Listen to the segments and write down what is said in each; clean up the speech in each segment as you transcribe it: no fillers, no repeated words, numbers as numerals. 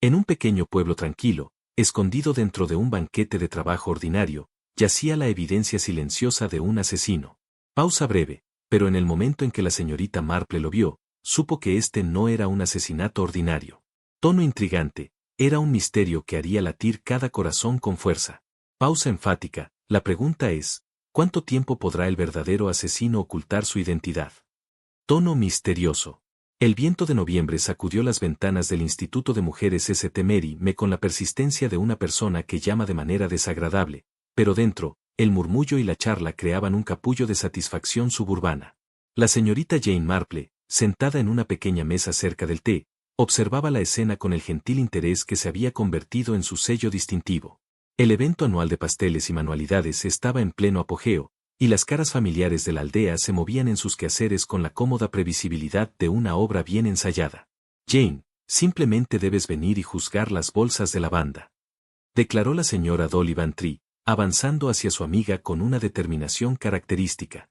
En un pequeño pueblo tranquilo, escondido dentro de un banquete de trabajo ordinario, yacía la evidencia silenciosa de un asesino. Pausa breve, pero en el momento en que la señorita Marple lo vio, supo que este no era un asesinato ordinario. Tono intrigante, era un misterio que haría latir cada corazón con fuerza. Pausa enfática, la pregunta es, ¿cuánto tiempo podrá el verdadero asesino ocultar su identidad? Tono misterioso. El viento de noviembre sacudió las ventanas del Instituto de Mujeres St. Mary Me con la persistencia de una persona que llama de manera desagradable, pero dentro, el murmullo y la charla creaban un capullo de satisfacción suburbana. La señorita Jane Marple, sentada en una pequeña mesa cerca del té, observaba la escena con el gentil interés que se había convertido en su sello distintivo. El evento anual de pasteles y manualidades estaba en pleno apogeo, y las caras familiares de la aldea se movían en sus quehaceres con la cómoda previsibilidad de una obra bien ensayada. Jane, simplemente debes venir y juzgar las bolsas de lavanda, declaró la señora Dolly Bantry, avanzando hacia su amiga con una determinación característica.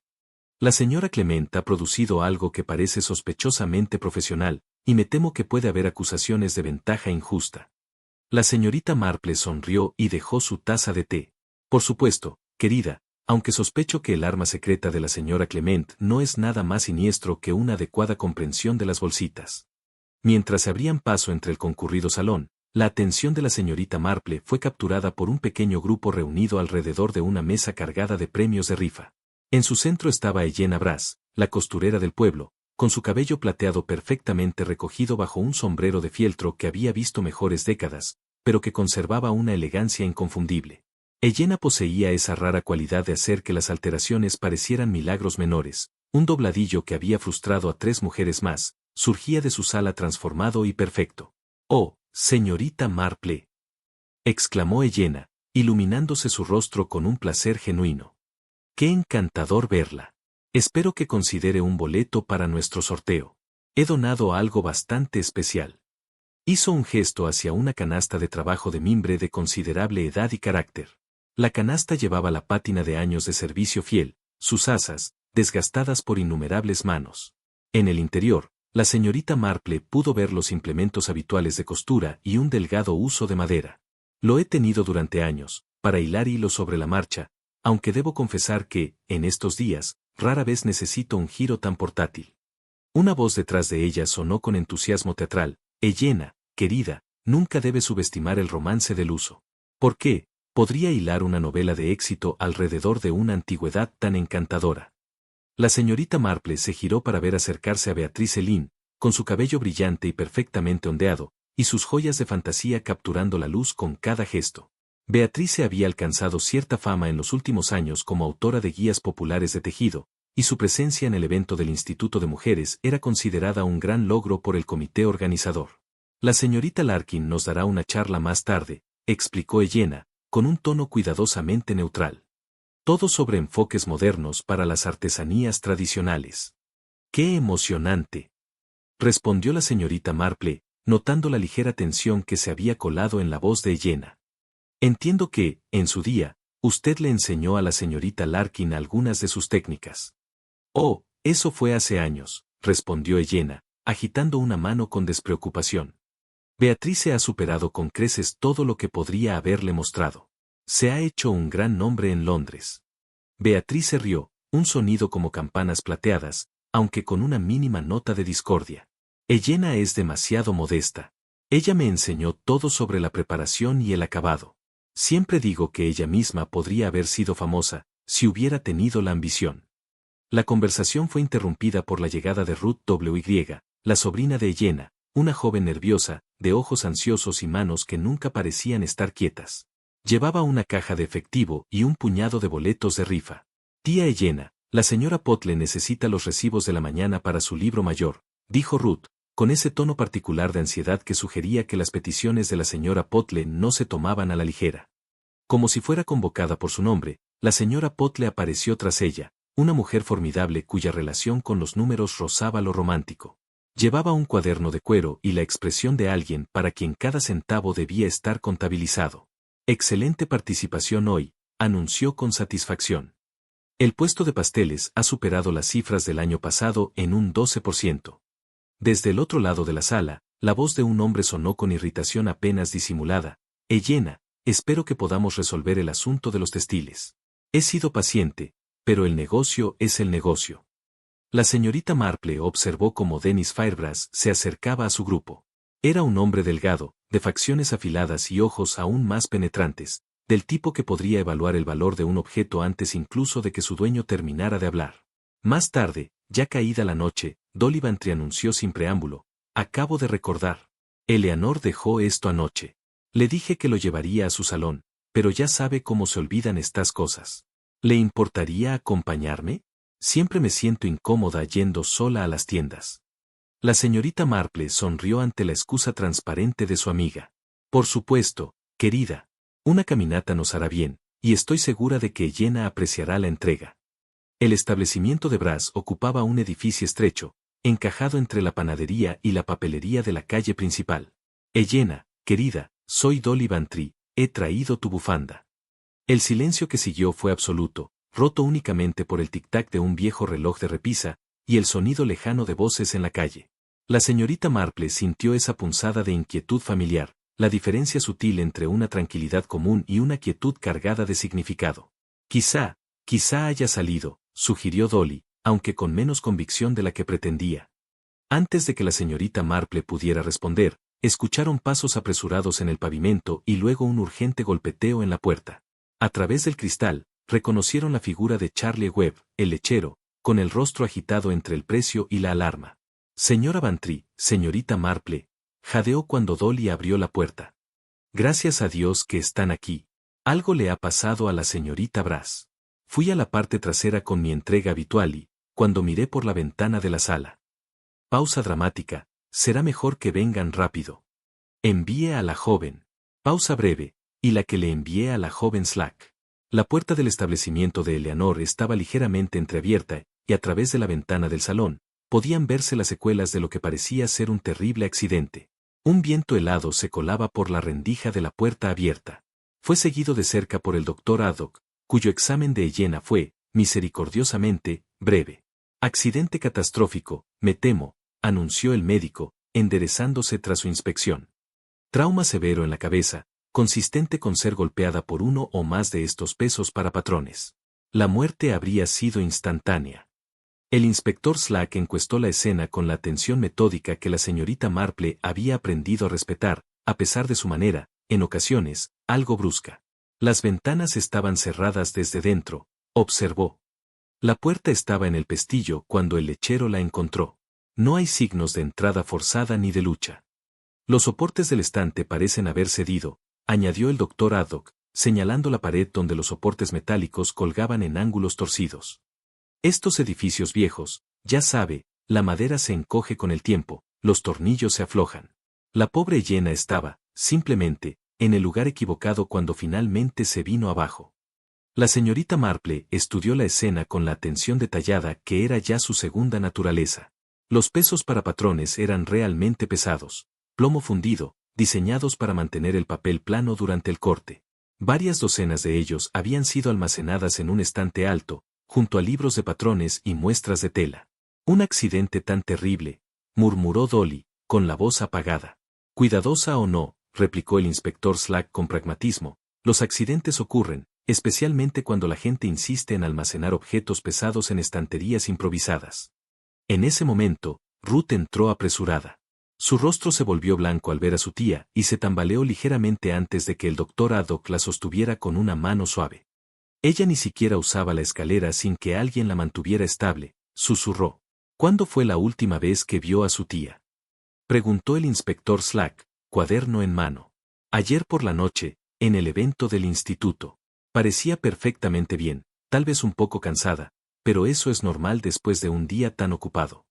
La señora Clement ha producido algo que parece sospechosamente profesional, y me temo que puede haber acusaciones de ventaja injusta. La señorita Marple sonrió y dejó su taza de té. Por supuesto, querida, aunque sospecho que el arma secreta de la señora Clement no es nada más siniestro que una adecuada comprensión de las bolsitas. Mientras se abrían paso entre el concurrido salón, la atención de la señorita Marple fue capturada por un pequeño grupo reunido alrededor de una mesa cargada de premios de rifa. En su centro estaba Elena Brass, la costurera del pueblo, con su cabello plateado perfectamente recogido bajo un sombrero de fieltro que había visto mejores décadas, pero que conservaba una elegancia inconfundible. Elena poseía esa rara cualidad de hacer que las alteraciones parecieran milagros menores. Un dobladillo que había frustrado a 3 mujeres más, surgía de su sala transformado y perfecto. «Oh, señorita Marple», exclamó Elena, iluminándose su rostro con un placer genuino. «Qué encantador verla. Espero que considere un boleto para nuestro sorteo. He donado algo bastante especial». Hizo un gesto hacia una canasta de trabajo de mimbre de considerable edad y carácter. La canasta llevaba la pátina de años de servicio fiel, sus asas, desgastadas por innumerables manos. En el interior, la señorita Marple pudo ver los implementos habituales de costura y un delgado uso de madera. Lo he tenido durante años, para hilar hilos sobre la marcha, aunque debo confesar que, en estos días, rara vez necesito un giro tan portátil. Una voz detrás de ella sonó con entusiasmo teatral. «Elena, querida, nunca debes subestimar el romance del uso. ¿Por qué? Podría hilar una novela de éxito alrededor de una antigüedad tan encantadora». La señorita Marple se giró para ver acercarse a Beatriz Celine, con su cabello brillante y perfectamente ondeado, y sus joyas de fantasía capturando la luz con cada gesto. Beatriz había alcanzado cierta fama en los últimos años como autora de guías populares de tejido, y su presencia en el evento del Instituto de Mujeres era considerada un gran logro por el comité organizador. «La señorita Larkin nos dará una charla más tarde», explicó Elena, con un tono cuidadosamente neutral. «Todo sobre enfoques modernos para las artesanías tradicionales». «¡Qué emocionante!», respondió la señorita Marple, notando la ligera tensión que se había colado en la voz de Elena. «Entiendo que, en su día, usted le enseñó a la señorita Larkin algunas de sus técnicas». «Oh, eso fue hace años», respondió Elena, agitando una mano con despreocupación. «Beatriz ha superado con creces todo lo que podría haberle mostrado. Se ha hecho un gran nombre en Londres». Beatriz se rió, un sonido como campanas plateadas, aunque con una mínima nota de discordia. «Elena es demasiado modesta. Ella me enseñó todo sobre la preparación y el acabado. Siempre digo que ella misma podría haber sido famosa, si hubiera tenido la ambición». La conversación fue interrumpida por la llegada de Ruth W.Y., la sobrina de Elena, una joven nerviosa, de ojos ansiosos y manos que nunca parecían estar quietas. Llevaba una caja de efectivo y un puñado de boletos de rifa. «Tía Elena, la señora Potle necesita los recibos de la mañana para su libro mayor», dijo Ruth, con ese tono particular de ansiedad que sugería que las peticiones de la señora Potle no se tomaban a la ligera. Como si fuera convocada por su nombre, la señora Potle apareció tras ella, una mujer formidable cuya relación con los números rozaba lo romántico. Llevaba un cuaderno de cuero y la expresión de alguien para quien cada centavo debía estar contabilizado. «Excelente participación hoy», anunció con satisfacción. «El puesto de pasteles ha superado las cifras del año pasado en un 12%. Desde el otro lado de la sala, La voz de un hombre sonó con irritación apenas disimulada. Elena, espero que podamos resolver el asunto de los textiles. He sido paciente, pero el negocio es el negocio. La señorita Marple observó cómo Dennis Firebrass se acercaba a su grupo. Era un hombre delgado, de facciones afiladas y ojos aún más penetrantes, del tipo que podría evaluar el valor de un objeto antes incluso de que su dueño terminara de hablar. Más tarde, ya caída la noche, Dolly Bantry anunció sin preámbulo: acabo de recordar. Eleanor dejó esto anoche. Le dije que lo llevaría a su salón, pero ya sabe cómo se olvidan estas cosas. ¿Le importaría acompañarme? Siempre me siento incómoda yendo sola a las tiendas. La señorita Marple sonrió ante la excusa transparente de su amiga. Por supuesto, querida. Una caminata nos hará bien, y estoy segura de que Jenna apreciará la entrega. El establecimiento de Brass ocupaba un edificio estrecho, encajado entre la panadería y la papelería de la calle principal. Jenna, querida, soy Dolly Bantry, he traído tu bufanda. El silencio que siguió fue absoluto, roto únicamente por el tic-tac de un viejo reloj de repisa, y el sonido lejano de voces en la calle. La señorita Marple sintió esa punzada de inquietud familiar, la diferencia sutil entre una tranquilidad común y una quietud cargada de significado. Quizá haya salido, sugirió Dolly, aunque con menos convicción de la que pretendía. Antes de que la señorita Marple pudiera responder, escucharon pasos apresurados en el pavimento y luego un urgente golpeteo en la puerta. A través del cristal, reconocieron la figura de Charlie Webb, el lechero, con el rostro agitado entre el precio y la alarma. Señora Bantry, señorita Marple, jadeó cuando Dolly abrió la puerta. Gracias a Dios que están aquí. Algo le ha pasado a la señorita Brass. Fui a la parte trasera con mi entrega habitual y, cuando miré por la ventana de la sala. Pausa dramática, será mejor que vengan rápido. Envíe a la joven. Pausa breve, y la que le envié a la joven Slack. La puerta del establecimiento de Eleanor estaba ligeramente entreabierta, y a través de la ventana del salón, podían verse las secuelas de lo que parecía ser un terrible accidente. Un viento helado se colaba por la rendija de la puerta abierta. Fue seguido de cerca por el doctor Haddock, cuyo examen de Jenna fue, misericordiosamente, breve. Accidente catastrófico, me temo, anunció el médico, enderezándose tras su inspección. Trauma severo en la cabeza, consistente con ser golpeada por uno o más de estos pesos para patrones. La muerte habría sido instantánea. El inspector Slack encuestó la escena con la atención metódica que la señorita Marple había aprendido a respetar, a pesar de su manera, en ocasiones, algo brusca. Las ventanas estaban cerradas desde dentro, observó. La puerta estaba en el pestillo cuando el lechero la encontró. No hay signos de entrada forzada ni de lucha. Los soportes del estante parecen haber cedido, añadió el doctor Haddock, señalando la pared donde los soportes metálicos colgaban en ángulos torcidos. Estos edificios viejos, ya sabe, la madera se encoge con el tiempo, los tornillos se aflojan. La pobre Jenna estaba, simplemente, en el lugar equivocado cuando finalmente se vino abajo. La señorita Marple estudió la escena con la atención detallada que era ya su segunda naturaleza. Los pesos para patrones eran realmente pesados, plomo fundido, diseñados para mantener el papel plano durante el corte. Varias docenas de ellos habían sido almacenadas en un estante alto, junto a libros de patrones y muestras de tela. Un accidente tan terrible, murmuró Dolly, con la voz apagada. Cuidadosa o no, replicó el inspector Slack con pragmatismo, los accidentes ocurren, especialmente cuando la gente insiste en almacenar objetos pesados en estanterías improvisadas. En ese momento, Ruth entró apresurada. Su rostro se volvió blanco al ver a su tía y se tambaleó ligeramente antes de que el doctor Haddock la sostuviera con una mano suave. Ella ni siquiera usaba la escalera sin que alguien la mantuviera estable, susurró. ¿Cuándo fue la última vez que vio a su tía? Preguntó el inspector Slack, cuaderno en mano. Ayer por la noche, en el evento del instituto. Parecía perfectamente bien, tal vez un poco cansada, pero eso es normal después de un día tan ocupado.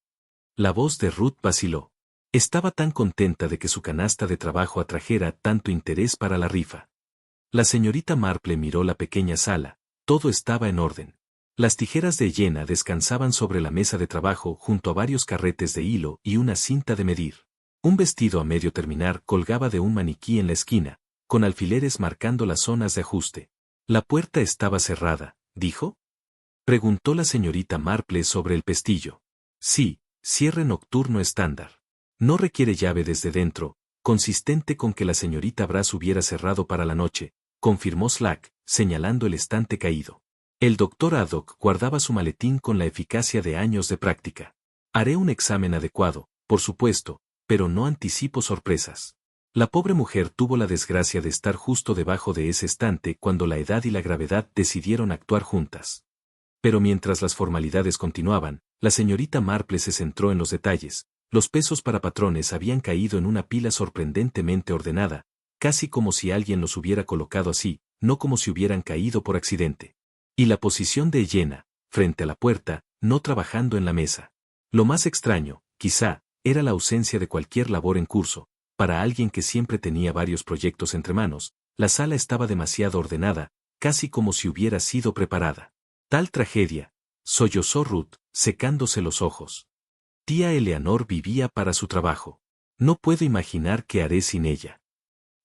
La voz de Ruth vaciló. Estaba tan contenta de que su canasta de trabajo atrajera tanto interés para la rifa. La señorita Marple miró la pequeña sala, todo estaba en orden. Las tijeras de Jenna descansaban sobre la mesa de trabajo junto a varios carretes de hilo y una cinta de medir. Un vestido a medio terminar colgaba de un maniquí en la esquina, con alfileres marcando las zonas de ajuste. ¿La puerta estaba cerrada, dijo? Preguntó la señorita Marple sobre el pestillo. Sí, cierre nocturno estándar. No requiere llave desde dentro, consistente con que la señorita Brass hubiera cerrado para la noche, confirmó Slack, señalando el estante caído. El doctor Haddock guardaba su maletín con la eficacia de años de práctica. Haré un examen adecuado, por supuesto, pero no anticipo sorpresas. La pobre mujer tuvo la desgracia de estar justo debajo de ese estante cuando la edad y la gravedad decidieron actuar juntas. Pero mientras las formalidades continuaban, la señorita Marple se centró en los detalles. Los pesos para patrones habían caído en una pila sorprendentemente ordenada, casi como si alguien los hubiera colocado así, no como si hubieran caído por accidente. Y la posición de Helena, frente a la puerta, no trabajando en la mesa. Lo más extraño, quizá, era la ausencia de cualquier labor en curso. Para alguien que siempre tenía varios proyectos entre manos, la sala estaba demasiado ordenada, casi como si hubiera sido preparada. Tal tragedia, sollozó Ruth, secándose los ojos. Tía Eleanor vivía para su trabajo. No puedo imaginar qué haré sin ella.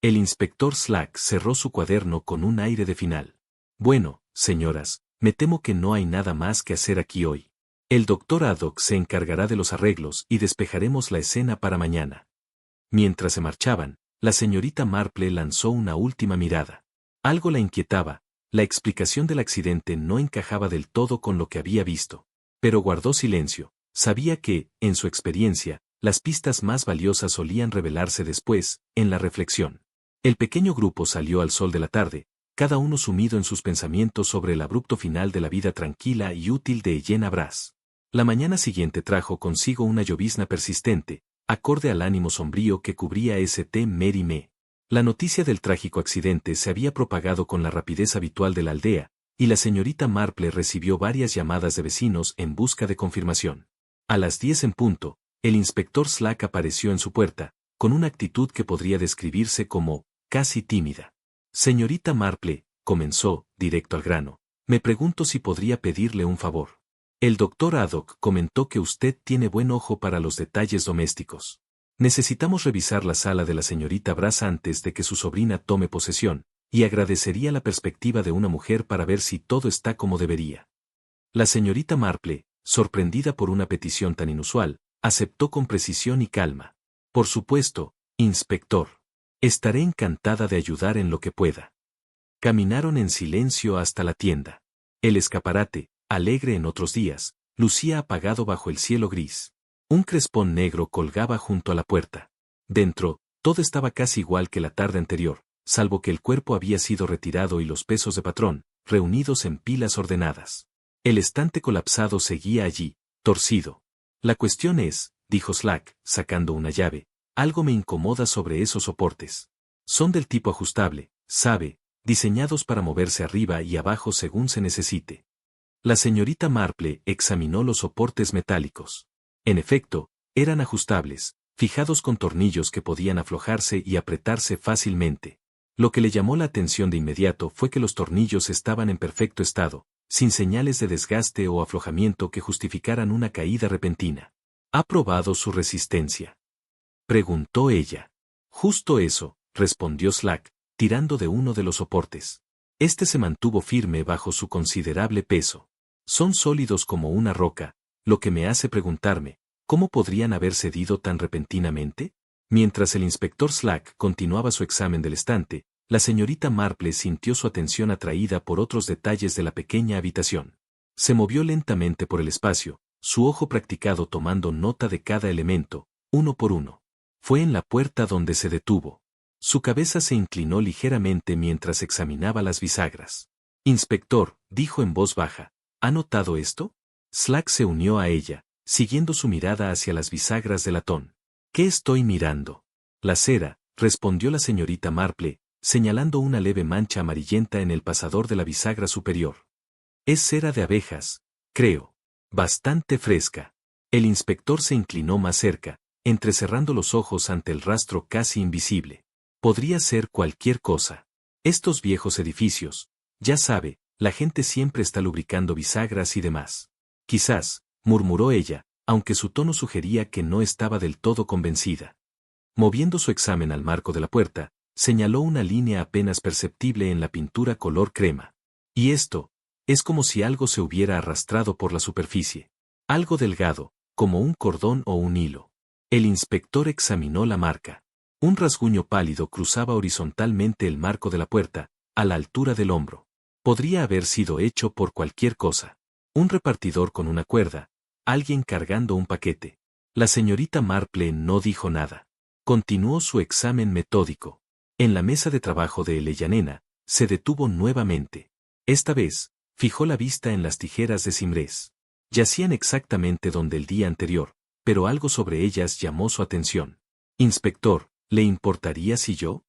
El inspector Slack cerró su cuaderno con un aire de final. Bueno, señoras, me temo que no hay nada más que hacer aquí hoy. El doctor Haddock se encargará de los arreglos y despejaremos la escena para mañana. Mientras se marchaban, la señorita Marple lanzó una última mirada. Algo la inquietaba, la explicación del accidente no encajaba del todo con lo que había visto. Pero guardó silencio, sabía que, en su experiencia, las pistas más valiosas solían revelarse después, en la reflexión. El pequeño grupo salió al sol de la tarde, cada uno sumido en sus pensamientos sobre el abrupto final de la vida tranquila y útil de Helena Brass. La mañana siguiente trajo consigo una llovizna persistente, acorde al ánimo sombrío que cubría St. Mary Me. La noticia del trágico accidente se había propagado con la rapidez habitual de la aldea, y la señorita Marple recibió varias llamadas de vecinos en busca de confirmación. A las 10 en punto, el inspector Slack apareció en su puerta, con una actitud que podría describirse como casi tímida. Señorita Marple, comenzó, directo al grano, me pregunto si podría pedirle un favor. El doctor Haddock comentó que usted tiene buen ojo para los detalles domésticos. Necesitamos revisar la sala de la señorita Brass antes de que su sobrina tome posesión, y agradecería la perspectiva de una mujer para ver si todo está como debería. La señorita Marple, sorprendida por una petición tan inusual, aceptó con precisión y calma. Por supuesto, inspector. Estaré encantada de ayudar en lo que pueda. Caminaron en silencio hasta la tienda. El escaparate, alegre en otros días, lucía apagado bajo el cielo gris. Un crespón negro colgaba junto a la puerta. Dentro, todo estaba casi igual que la tarde anterior, salvo que el cuerpo había sido retirado y los pesos de patrón, reunidos en pilas ordenadas. El estante colapsado seguía allí, torcido. La cuestión es, dijo Slack, sacando una llave, algo me incomoda sobre esos soportes. Son del tipo ajustable, sabe, diseñados para moverse arriba y abajo según se necesite. La señorita Marple examinó los soportes metálicos. En efecto, eran ajustables, fijados con tornillos que podían aflojarse y apretarse fácilmente. Lo que le llamó la atención de inmediato fue que los tornillos estaban en perfecto estado, sin señales de desgaste o aflojamiento que justificaran una caída repentina. ¿Ha probado su resistencia?, preguntó ella. Justo eso, respondió Slack, tirando de uno de los soportes. Este se mantuvo firme bajo su considerable peso. Son sólidos como una roca, lo que me hace preguntarme, ¿cómo podrían haber cedido tan repentinamente? Mientras el inspector Slack continuaba su examen del estante, la señorita Marple sintió su atención atraída por otros detalles de la pequeña habitación. Se movió lentamente por el espacio, su ojo practicado tomando nota de cada elemento, uno por uno. Fue en la puerta donde se detuvo. Su cabeza se inclinó ligeramente mientras examinaba las bisagras. Inspector, dijo en voz baja, ¿ha notado esto? Slack se unió a ella, siguiendo su mirada hacia las bisagras de latón. ¿Qué estoy mirando? La cera, respondió la señorita Marple, señalando una leve mancha amarillenta en el pasador de la bisagra superior. Es cera de abejas, creo. Bastante fresca. El inspector se inclinó más cerca, entrecerrando los ojos ante el rastro casi invisible. Podría ser cualquier cosa. Estos viejos edificios, ya sabe, la gente siempre está lubricando bisagras y demás. Quizás, murmuró ella, aunque su tono sugería que no estaba del todo convencida. Moviendo su examen al marco de la puerta, señaló una línea apenas perceptible en la pintura color crema. Y esto, es como si algo se hubiera arrastrado por la superficie. Algo delgado, como un cordón o un hilo. El inspector examinó la marca. Un rasguño pálido cruzaba horizontalmente el marco de la puerta, a la altura del hombro. Podría haber sido hecho por cualquier cosa. Un repartidor con una cuerda, alguien cargando un paquete. La señorita Marple no dijo nada. Continuó su examen metódico. En la mesa de trabajo de Eleyanena, se detuvo nuevamente. Esta vez, fijó la vista en las tijeras de cimbres. Yacían exactamente donde el día anterior, pero algo sobre ellas llamó su atención. Inspector, ¿le importaría si yo?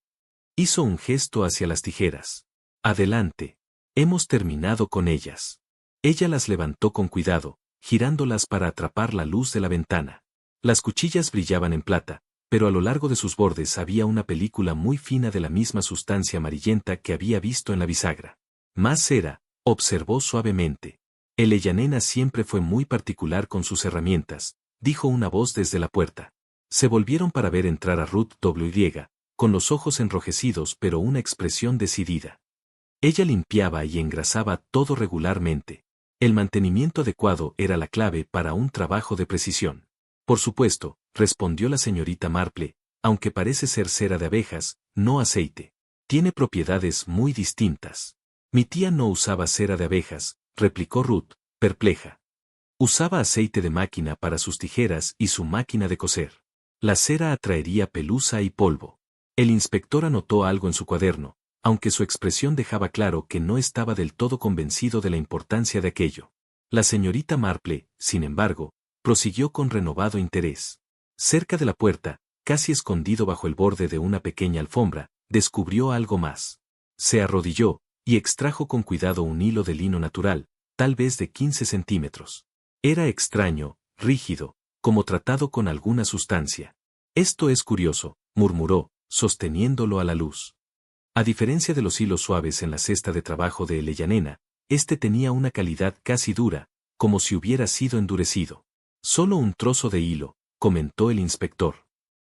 Hizo un gesto hacia las tijeras. Adelante. Hemos terminado con ellas. Ella las levantó con cuidado, girándolas para atrapar la luz de la ventana. Las cuchillas brillaban en plata, pero a lo largo de sus bordes había una película muy fina de la misma sustancia amarillenta que había visto en la bisagra. Más cera, observó suavemente. Eleyanena siempre fue muy particular con sus herramientas, dijo una voz desde la puerta. Se volvieron para ver entrar a Ruth W. Con los ojos enrojecidos pero una expresión decidida. Ella limpiaba y engrasaba todo regularmente. El mantenimiento adecuado era la clave para un trabajo de precisión. Por supuesto, respondió la señorita Marple, aunque parece ser cera de abejas, no aceite. Tiene propiedades muy distintas. Mi tía no usaba cera de abejas, replicó Ruth, perpleja. Usaba aceite de máquina para sus tijeras y su máquina de coser. La cera atraería pelusa y polvo. El inspector anotó algo en su cuaderno, aunque su expresión dejaba claro que no estaba del todo convencido de la importancia de aquello. La señorita Marple, sin embargo, prosiguió con renovado interés. Cerca de la puerta, casi escondido bajo el borde de una pequeña alfombra, descubrió algo más. Se arrodilló, y extrajo con cuidado un hilo de lino natural, tal vez de 15 centímetros. Era extraño, rígido, como tratado con alguna sustancia. Esto es curioso, murmuró, sosteniéndolo a la luz. A diferencia de los hilos suaves en la cesta de trabajo de Eleyanena, este tenía una calidad casi dura, como si hubiera sido endurecido. Solo un trozo de hilo, comentó el inspector.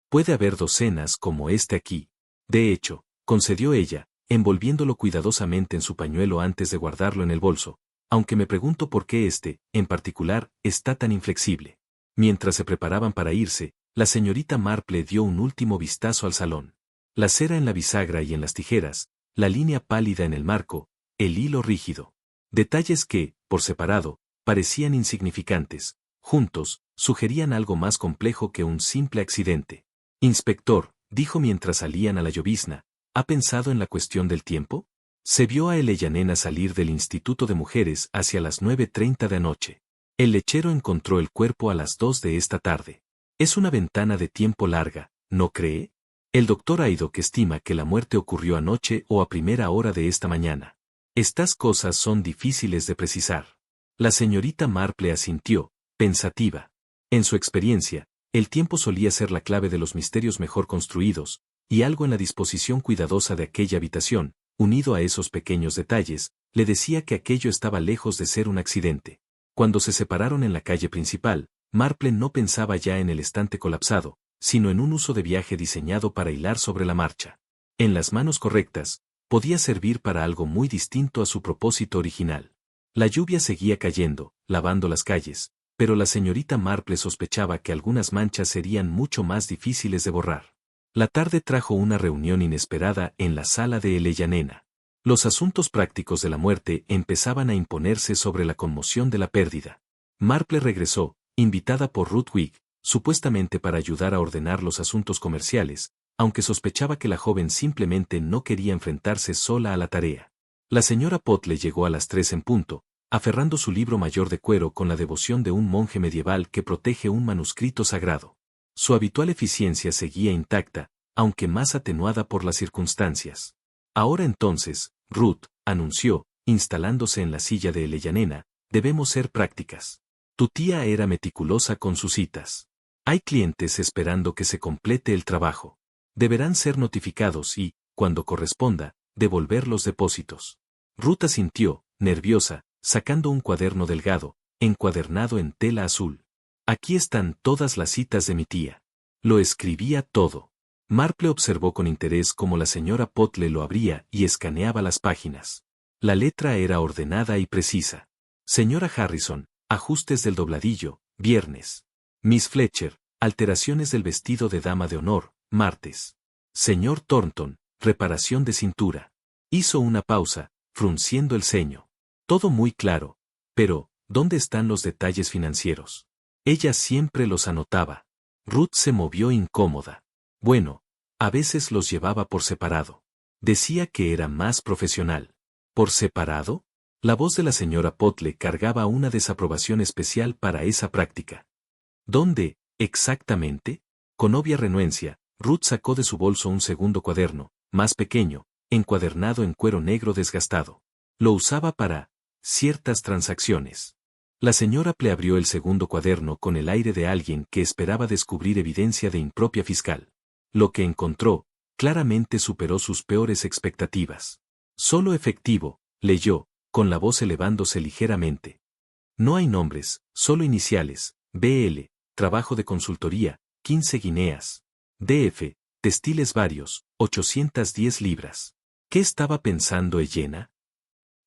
Puede haber docenas como este aquí. De hecho, concedió ella, envolviéndolo cuidadosamente en su pañuelo antes de guardarlo en el bolso, aunque me pregunto por qué este, en particular, está tan inflexible. Mientras se preparaban para irse, la señorita Marple dio un último vistazo al salón. La cera en la bisagra y en las tijeras, la línea pálida en el marco, el hilo rígido. Detalles que, por separado, parecían insignificantes, juntos, sugerían algo más complejo que un simple accidente. Inspector, dijo mientras salían a la llovizna, ¿ha pensado en la cuestión del tiempo? Se vio a Eleyanena salir del Instituto de Mujeres hacia las 9:30 de anoche. El lechero encontró el cuerpo a las 2 de esta tarde. Es una ventana de tiempo larga, ¿no cree? El doctor Haydock estima que la muerte ocurrió anoche o a primera hora de esta mañana. Estas cosas son difíciles de precisar. La señorita Marple asintió, pensativa. En su experiencia, el tiempo solía ser la clave de los misterios mejor construidos, y algo en la disposición cuidadosa de aquella habitación, unido a esos pequeños detalles, le decía que aquello estaba lejos de ser un accidente. Cuando se separaron en la calle principal, Marple no pensaba ya en el estante colapsado, sino en un uso de viaje diseñado para hilar sobre la marcha. En las manos correctas, podía servir para algo muy distinto a su propósito original. La lluvia seguía cayendo, lavando las calles, pero la señorita Marple sospechaba que algunas manchas serían mucho más difíciles de borrar. La tarde trajo una reunión inesperada en la sala de Eleyanena. Los asuntos prácticos de la muerte empezaban a imponerse sobre la conmoción de la pérdida. Marple regresó, invitada por Ruth Wigg, supuestamente para ayudar a ordenar los asuntos comerciales, aunque sospechaba que la joven simplemente no quería enfrentarse sola a la tarea. La señora Potle llegó a las 3 en punto, aferrando su libro mayor de cuero con la devoción de un monje medieval que protege un manuscrito sagrado. Su habitual eficiencia seguía intacta, aunque más atenuada por las circunstancias. Ahora entonces, Ruth, anunció, instalándose en la silla de Eleyanena, debemos ser prácticas. Tu tía era meticulosa con sus citas. Hay clientes esperando que se complete el trabajo. Deberán ser notificados y, cuando corresponda, devolver los depósitos. Ruth asintió, nerviosa, sacando un cuaderno delgado, encuadernado en tela azul. Aquí están todas las citas de mi tía. Lo escribía todo. Marple observó con interés cómo la señora Potle lo abría y escaneaba las páginas. La letra era ordenada y precisa. Señora Harrison, ajustes del dobladillo, viernes. Miss Fletcher, Alteraciones del vestido de dama de honor, martes. Señor Thornton, reparación de cintura. Hizo una pausa, frunciendo el ceño. Todo muy claro. Pero, ¿dónde están los detalles financieros? Ella siempre los anotaba. Ruth se movió incómoda. Bueno, a veces los llevaba por separado. Decía que era más profesional. ¿Por separado? La voz de la señora Potle cargaba una desaprobación especial para esa práctica. ¿Dónde, exactamente? Con obvia renuencia, Ruth sacó de su bolso un segundo cuaderno, más pequeño, encuadernado en cuero negro desgastado. Lo usaba para ciertas transacciones. La señora Ple abrió el segundo cuaderno con el aire de alguien que esperaba descubrir evidencia de impropia fiscal. Lo que encontró, claramente superó sus peores expectativas. Solo efectivo, leyó, con la voz elevándose ligeramente. No hay nombres, solo iniciales, BL, trabajo de consultoría, 15 guineas. DF, textiles varios, 810 libras. ¿Qué estaba pensando Elena?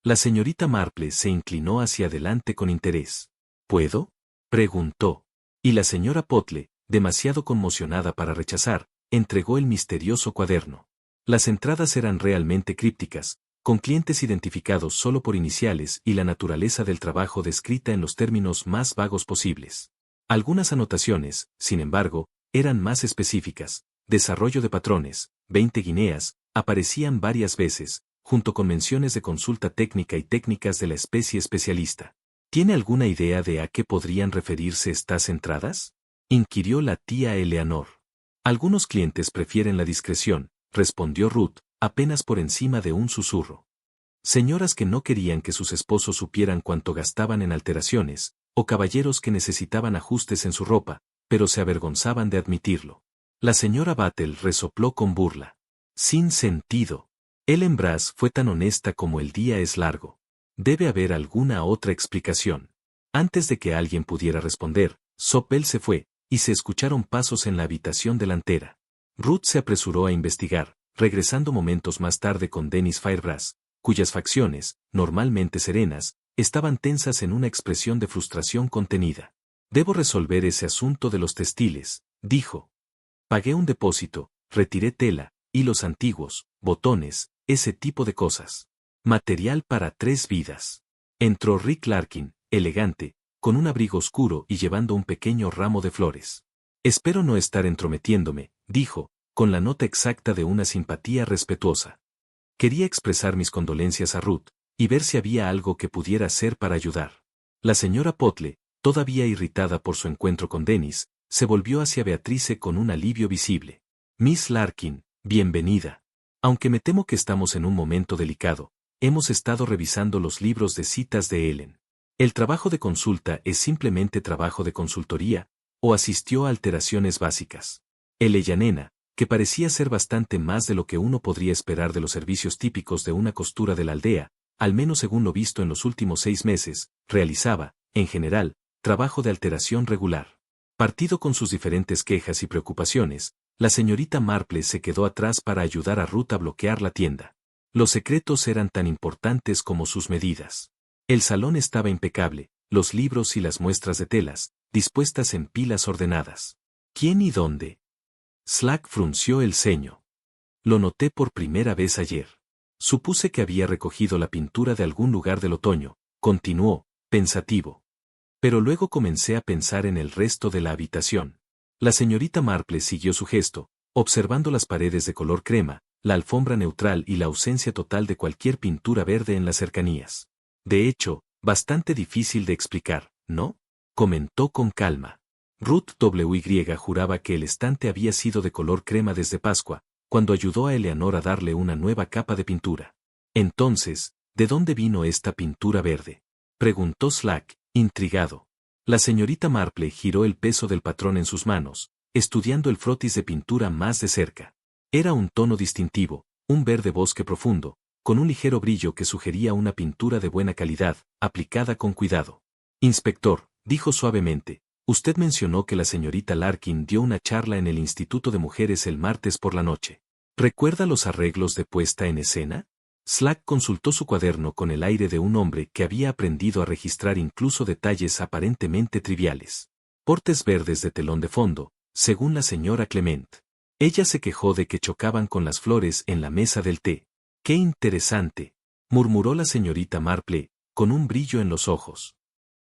La señorita Marple se inclinó hacia adelante con interés. ¿Puedo? Preguntó. Y la señora Potle, demasiado conmocionada para rechazar, entregó el misterioso cuaderno. Las entradas eran realmente crípticas, con clientes identificados solo por iniciales y la naturaleza del trabajo descrita en los términos más vagos posibles. Algunas anotaciones, sin embargo, eran más específicas. Desarrollo de patrones, 20 guineas, aparecían varias veces, junto con menciones de consulta técnica y técnicas de la especie especialista. ¿Tiene alguna idea de a qué podrían referirse estas entradas? Inquirió la tía Eleanor. Algunos clientes prefieren la discreción, respondió Ruth, apenas por encima de un susurro. Señoras que no querían que sus esposos supieran cuánto gastaban en alteraciones, o caballeros que necesitaban ajustes en su ropa, pero se avergonzaban de admitirlo. La señora Battle resopló con burla. Sin sentido. Ellen Brass fue tan honesta como el día es largo. Debe haber alguna otra explicación. Antes de que alguien pudiera responder, Sopel se fue, y se escucharon pasos en la habitación delantera. Ruth se apresuró a investigar, regresando momentos más tarde con Dennis Firebrass, cuyas facciones, normalmente serenas, estaban tensas en una expresión de frustración contenida. Debo resolver ese asunto de los textiles, dijo. Pagué un depósito, retiré tela, hilos antiguos, botones, ese tipo de cosas. Material para 3 vidas. Entró Rick Larkin, elegante, con un abrigo oscuro y llevando un pequeño ramo de flores. Espero no estar entrometiéndome, dijo, con la nota exacta de una simpatía respetuosa. Quería expresar mis condolencias a Ruth, y ver si había algo que pudiera hacer para ayudar. La señora Potle, todavía irritada por su encuentro con Dennis, se volvió hacia Beatrice con un alivio visible. Miss Larkin, bienvenida. Aunque me temo que estamos en un momento delicado, hemos estado revisando los libros de citas de Ellen. El trabajo de consulta es simplemente trabajo de consultoría, o asistió a alteraciones básicas. Ella nena, que parecía ser bastante más de lo que uno podría esperar de los servicios típicos de una costura de la aldea, al menos según lo visto en los últimos 6 meses, realizaba, en general, trabajo de alteración regular. Partido con sus diferentes quejas y preocupaciones, la señorita Marple se quedó atrás para ayudar a Ruth a bloquear la tienda. Los secretos eran tan importantes como sus medidas. El salón estaba impecable, los libros y las muestras de telas, dispuestas en pilas ordenadas. ¿Quién y dónde? Slack frunció el ceño. Lo noté por primera vez ayer. Supuse que había recogido la pintura de algún lugar del otoño, continuó, pensativo. Pero luego comencé a pensar en el resto de la habitación. La señorita Marple siguió su gesto, observando las paredes de color crema, la alfombra neutral y la ausencia total de cualquier pintura verde en las cercanías. De hecho, bastante difícil de explicar, ¿no? Comentó con calma. Ruth W.Y. juraba que el estante había sido de color crema desde Pascua, cuando ayudó a Eleanor a darle una nueva capa de pintura. Entonces, ¿de dónde vino esta pintura verde? Preguntó Slack, intrigado. La señorita Marple giró el peso del patrón en sus manos, estudiando el frotis de pintura más de cerca. Era un tono distintivo, un verde bosque profundo, con un ligero brillo que sugería una pintura de buena calidad, aplicada con cuidado. Inspector, dijo suavemente, usted mencionó que la señorita Larkin dio una charla en el Instituto de Mujeres el martes por la noche. ¿Recuerda los arreglos de puesta en escena? Slack consultó su cuaderno con el aire de un hombre que había aprendido a registrar incluso detalles aparentemente triviales. Portes verdes de telón de fondo, según la señora Clement. Ella se quejó de que chocaban con las flores en la mesa del té. ¡Qué interesante!, murmuró la señorita Marple, con un brillo en los ojos.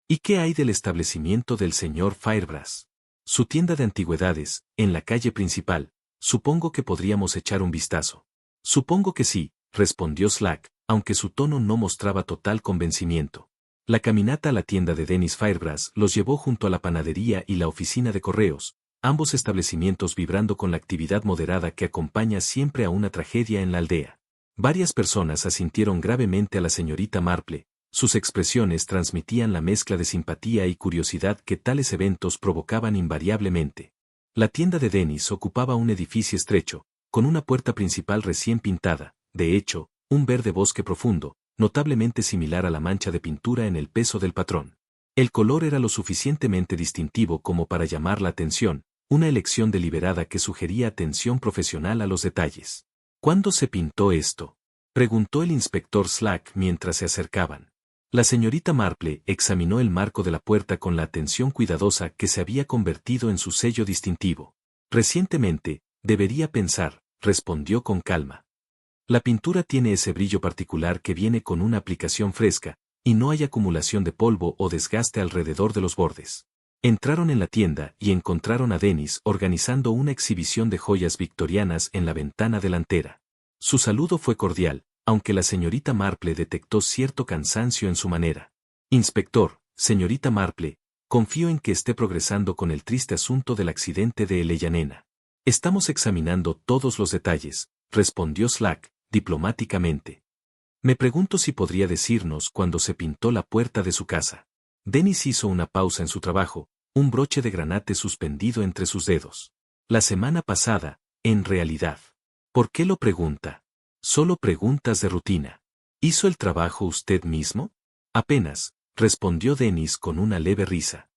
¿Y qué hay del establecimiento del señor Firebrass? Su tienda de antigüedades, en la calle principal. Supongo que podríamos echar un vistazo. Supongo que sí, respondió Slack, aunque su tono no mostraba total convencimiento. La caminata a la tienda de Dennis Firebrass los llevó junto a la panadería y la oficina de correos, ambos establecimientos vibrando con la actividad moderada que acompaña siempre a una tragedia en la aldea. Varias personas asintieron gravemente a la señorita Marple. Sus expresiones transmitían la mezcla de simpatía y curiosidad que tales eventos provocaban invariablemente. La tienda de Dennis ocupaba un edificio estrecho, con una puerta principal recién pintada, de hecho, un verde bosque profundo, notablemente similar a la mancha de pintura en el peso del patrón. El color era lo suficientemente distintivo como para llamar la atención, una elección deliberada que sugería atención profesional a los detalles. ¿Cuándo se pintó esto?, preguntó el inspector Slack mientras se acercaban. La señorita Marple examinó el marco de la puerta con la atención cuidadosa que se había convertido en su sello distintivo. Recientemente, debería pensar, respondió con calma. La pintura tiene ese brillo particular que viene con una aplicación fresca, y no hay acumulación de polvo o desgaste alrededor de los bordes. Entraron en la tienda y encontraron a Dennis organizando una exhibición de joyas victorianas en la ventana delantera. Su saludo fue cordial, aunque la señorita Marple detectó cierto cansancio en su manera. Inspector, señorita Marple, confío en que esté progresando con el triste asunto del accidente de Eleyanena. Estamos examinando todos los detalles, respondió Slack, diplomáticamente. Me pregunto si podría decirnos cuándo se pintó la puerta de su casa. Dennis hizo una pausa en su trabajo, un broche de granate suspendido entre sus dedos. La semana pasada, en realidad. ¿Por qué lo pregunta? Solo preguntas de rutina. ¿Hizo el trabajo usted mismo? Apenas, respondió Dennis con una leve risa.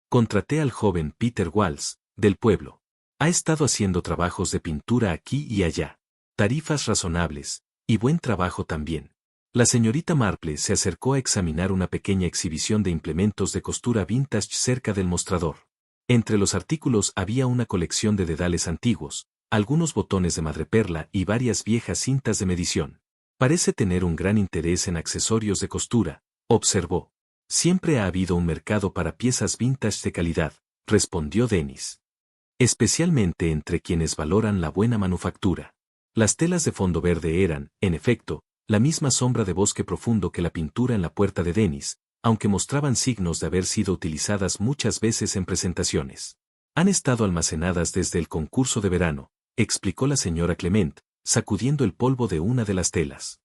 Contraté al joven Peter Walsh, del pueblo. Ha estado haciendo trabajos de pintura aquí y allá. Tarifas razonables, y buen trabajo también. La señorita Marple se acercó a examinar una pequeña exhibición de implementos de costura vintage cerca del mostrador. Entre los artículos había una colección de dedales antiguos, algunos botones de madreperla y varias viejas cintas de medición. Parece tener un gran interés en accesorios de costura, observó. Siempre ha habido un mercado para piezas vintage de calidad, respondió Dennis. Especialmente entre quienes valoran la buena manufactura. Las telas de fondo verde eran, en efecto, la misma sombra de bosque profundo que la pintura en la puerta de Dennis, aunque mostraban signos de haber sido utilizadas muchas veces en presentaciones. Han estado almacenadas desde el concurso de verano, explicó la señora Clement, sacudiendo el polvo de una de las telas.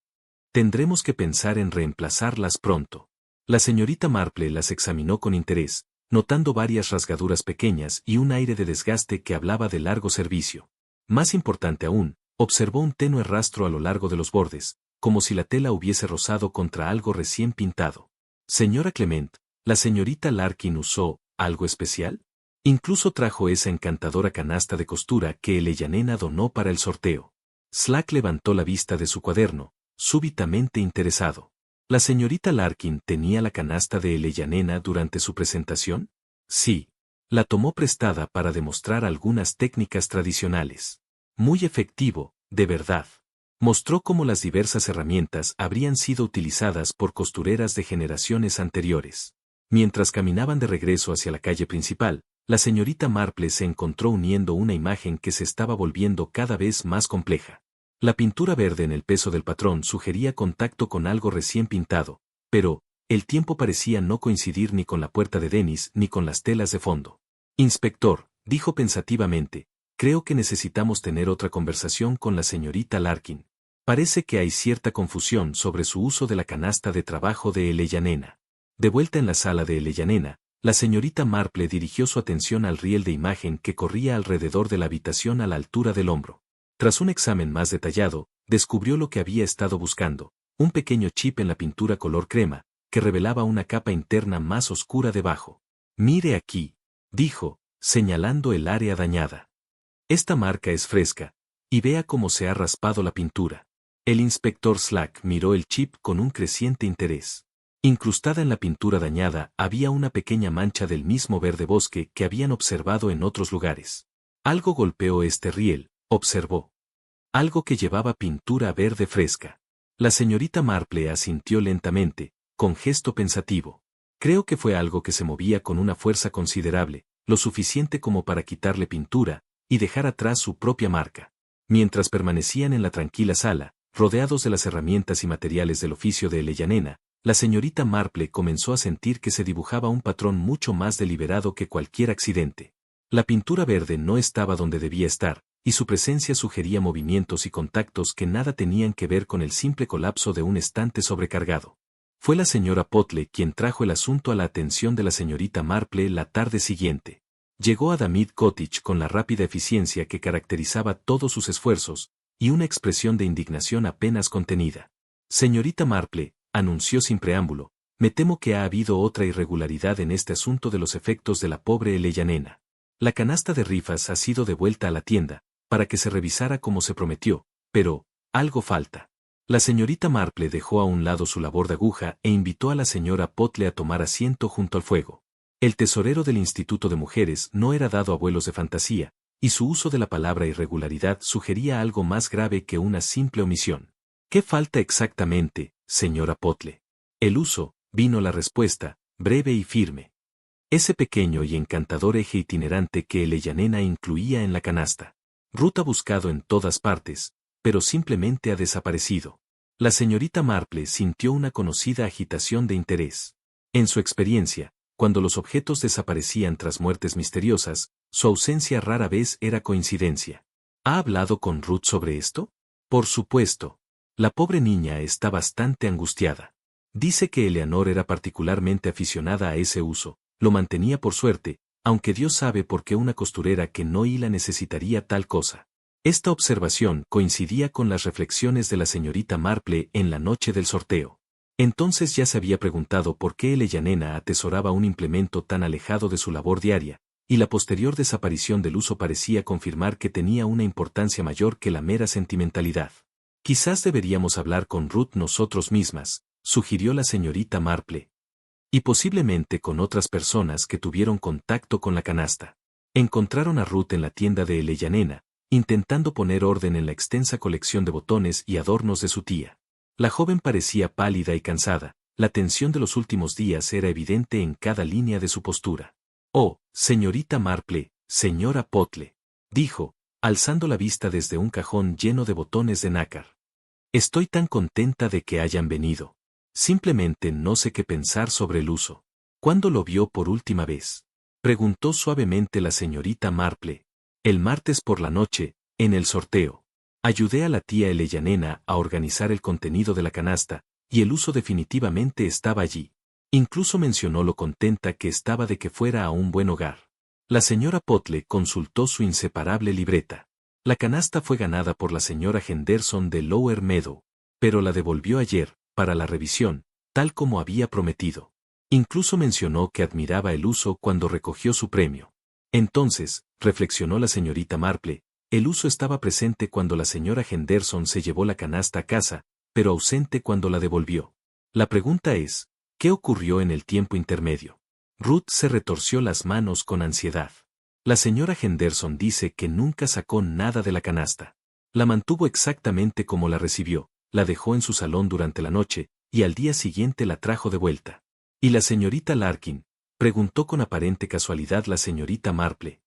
Tendremos que pensar en reemplazarlas pronto. La señorita Marple las examinó con interés, notando varias rasgaduras pequeñas y un aire de desgaste que hablaba de largo servicio. Más importante aún, observó un tenue rastro a lo largo de los bordes, como si la tela hubiese rozado contra algo recién pintado. Señora Clement, ¿la señorita Larkin usó algo especial? Incluso trajo esa encantadora canasta de costura que Eleyanena donó para el sorteo. Slack levantó la vista de su cuaderno, súbitamente interesado. ¿La señorita Larkin tenía la canasta de Eleyanena durante su presentación? Sí. La tomó prestada para demostrar algunas técnicas tradicionales. Muy efectivo, de verdad. Mostró cómo las diversas herramientas habrían sido utilizadas por costureras de generaciones anteriores. Mientras caminaban de regreso hacia la calle principal, la señorita Marple se encontró uniendo una imagen que se estaba volviendo cada vez más compleja. La pintura verde en el peso del patrón sugería contacto con algo recién pintado, pero, el tiempo parecía no coincidir ni con la puerta de Dennis ni con las telas de fondo. Inspector, dijo pensativamente, creo que necesitamos tener otra conversación con la señorita Larkin. Parece que hay cierta confusión sobre su uso de la canasta de trabajo de Eleyanena. De vuelta en la sala de Eleyanena, la señorita Marple dirigió su atención al riel de imagen que corría alrededor de la habitación a la altura del hombro. Tras un examen más detallado, descubrió lo que había estado buscando, un pequeño chip en la pintura color crema, que revelaba una capa interna más oscura debajo. Mire aquí, dijo, señalando el área dañada. Esta marca es fresca, y vea cómo se ha raspado la pintura. El inspector Slack miró el chip con un creciente interés. Incrustada en la pintura dañada había una pequeña mancha del mismo verde bosque que habían observado en otros lugares. Algo golpeó este riel, observó. Algo que llevaba pintura verde fresca. La señorita Marple asintió lentamente, con gesto pensativo. Creo que fue algo que se movía con una fuerza considerable, lo suficiente como para quitarle pintura, y dejar atrás su propia marca. Mientras permanecían en la tranquila sala, rodeados de las herramientas y materiales del oficio de Elleyanena, la señorita Marple comenzó a sentir que se dibujaba un patrón mucho más deliberado que cualquier accidente. La pintura verde no estaba donde debía estar, y su presencia sugería movimientos y contactos que nada tenían que ver con el simple colapso de un estante sobrecargado. Fue la señora Potle quien trajo el asunto a la atención de la señorita Marple la tarde siguiente. Llegó a Damit Cottage con la rápida eficiencia que caracterizaba todos sus esfuerzos, y una expresión de indignación apenas contenida. Señorita Marple, anunció sin preámbulo, me temo que ha habido otra irregularidad en este asunto de los efectos de la pobre Elleyanena. La canasta de rifas ha sido devuelta a la tienda, para que se revisara como se prometió, pero, algo falta. La señorita Marple dejó a un lado su labor de aguja e invitó a la señora Potle a tomar asiento junto al fuego. El tesorero del Instituto de Mujeres no era dado a vuelos de fantasía, y su uso de la palabra irregularidad sugería algo más grave que una simple omisión. ¿Qué falta exactamente, señora Potle? El uso, vino la respuesta, breve y firme. Ese pequeño y encantador eje itinerante que Elleyanena incluía en la canasta. Ruth ha buscado en todas partes, pero simplemente ha desaparecido. La señorita Marple sintió una conocida agitación de interés. En su experiencia, cuando los objetos desaparecían tras muertes misteriosas, su ausencia rara vez era coincidencia. ¿Ha hablado con Ruth sobre esto? Por supuesto. La pobre niña está bastante angustiada. Dice que Eleanor era particularmente aficionada a ese uso, lo mantenía por suerte, aunque Dios sabe por qué una costurera que no hila necesitaría tal cosa. Esta observación coincidía con las reflexiones de la señorita Marple en la noche del sorteo. Entonces ya se había preguntado por qué Elleyanena atesoraba un implemento tan alejado de su labor diaria, y la posterior desaparición del uso parecía confirmar que tenía una importancia mayor que la mera sentimentalidad. Quizás deberíamos hablar con Ruth nosotros mismas, sugirió la señorita Marple. Y posiblemente con otras personas que tuvieron contacto con la canasta. Encontraron a Ruth en la tienda de Elleyanena, intentando poner orden en la extensa colección de botones y adornos de su tía. La joven parecía pálida y cansada, la tensión de los últimos días era evidente en cada línea de su postura. «Oh, señorita Marple, señora Potle», dijo, alzando la vista desde un cajón lleno de botones de nácar. «Estoy tan contenta de que hayan venido. Simplemente no sé qué pensar sobre el uso». «¿Cuándo lo vio por última vez?», preguntó suavemente la señorita Marple. «El martes por la noche, en el sorteo. Ayudé a la tía Elleyanena a organizar el contenido de la canasta, y el uso definitivamente estaba allí. Incluso mencionó lo contenta que estaba de que fuera a un buen hogar». La señora Potle consultó su inseparable libreta. La canasta fue ganada por la señora Henderson de Lower Meadow, pero la devolvió ayer, para la revisión, tal como había prometido. Incluso mencionó que admiraba el uso cuando recogió su premio. Entonces, reflexionó la señorita Marple, el uso estaba presente cuando la señora Henderson se llevó la canasta a casa, pero ausente cuando la devolvió. La pregunta es, ¿qué ocurrió en el tiempo intermedio? Ruth se retorció las manos con ansiedad. La señora Henderson dice que nunca sacó nada de la canasta. La mantuvo exactamente como la recibió, la dejó en su salón durante la noche, y al día siguiente la trajo de vuelta. ¿Y la señorita Larkin?, preguntó con aparente casualidad la señorita Marple.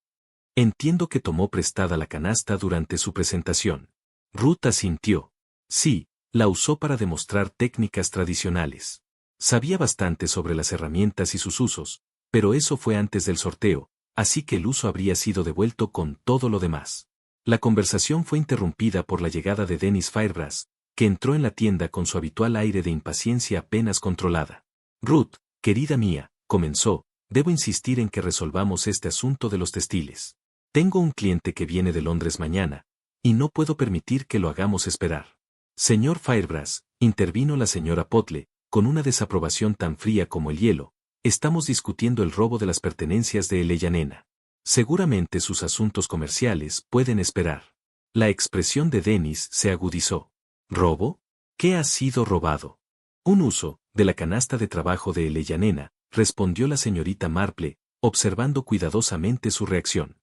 Entiendo que tomó prestada la canasta durante su presentación. Ruth asintió. Sí, la usó para demostrar técnicas tradicionales. Sabía bastante sobre las herramientas y sus usos, pero eso fue antes del sorteo, así que el uso habría sido devuelto con todo lo demás. La conversación fue interrumpida por la llegada de Dennis Firebrass, que entró en la tienda con su habitual aire de impaciencia apenas controlada. Ruth, querida mía, comenzó, debo insistir en que resolvamos este asunto de los textiles. Tengo un cliente que viene de Londres mañana, y no puedo permitir que lo hagamos esperar. Señor Firebrass, intervino la señora Potle, con una desaprobación tan fría como el hielo, estamos discutiendo el robo de las pertenencias de Elleyanena. Seguramente sus asuntos comerciales pueden esperar. La expresión de Dennis se agudizó. ¿Robo? ¿Qué ha sido robado? Un uso, de la canasta de trabajo de Elleyanena, respondió la señorita Marple, observando cuidadosamente su reacción.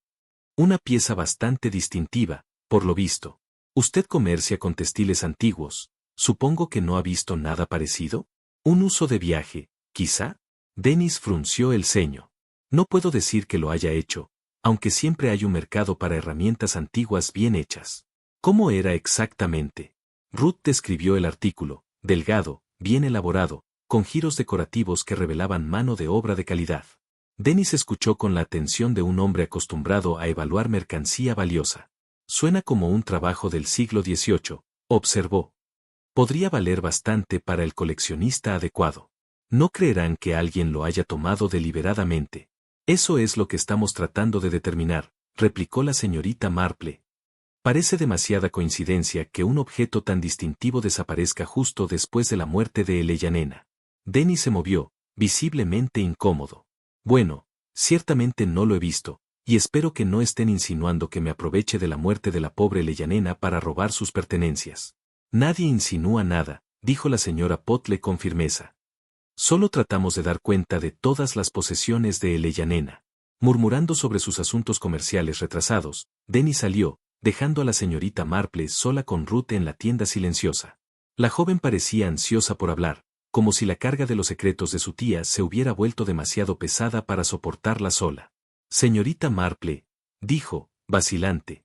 Una pieza bastante distintiva, por lo visto. Usted comercia con textiles antiguos. Supongo que no ha visto nada parecido. ¿Un uso de viaje, quizá? Dennis frunció el ceño. No puedo decir que lo haya hecho, aunque siempre hay un mercado para herramientas antiguas bien hechas. ¿Cómo era exactamente? Ruth describió el artículo, delgado, bien elaborado, con giros decorativos que revelaban mano de obra de calidad. Dennis escuchó con la atención de un hombre acostumbrado a evaluar mercancía valiosa. Suena como un trabajo del siglo XVIII, observó. Podría valer bastante para el coleccionista adecuado. No creerán que alguien lo haya tomado deliberadamente. Eso es lo que estamos tratando de determinar, replicó la señorita Marple. Parece demasiada coincidencia que un objeto tan distintivo desaparezca justo después de la muerte de Eleyanena. Dennis se movió, visiblemente incómodo. Bueno, ciertamente no lo he visto, y espero que no estén insinuando que me aproveche de la muerte de la pobre Eleyanena para robar sus pertenencias. Nadie insinúa nada, dijo la señora Potle con firmeza. Solo tratamos de dar cuenta de todas las posesiones de Eleyanena. Murmurando sobre sus asuntos comerciales retrasados, Dennis salió, dejando a la señorita Marple sola con Ruth en la tienda silenciosa. La joven parecía ansiosa por hablar, como si la carga de los secretos de su tía se hubiera vuelto demasiado pesada para soportarla sola. Señorita Marple, dijo, vacilante.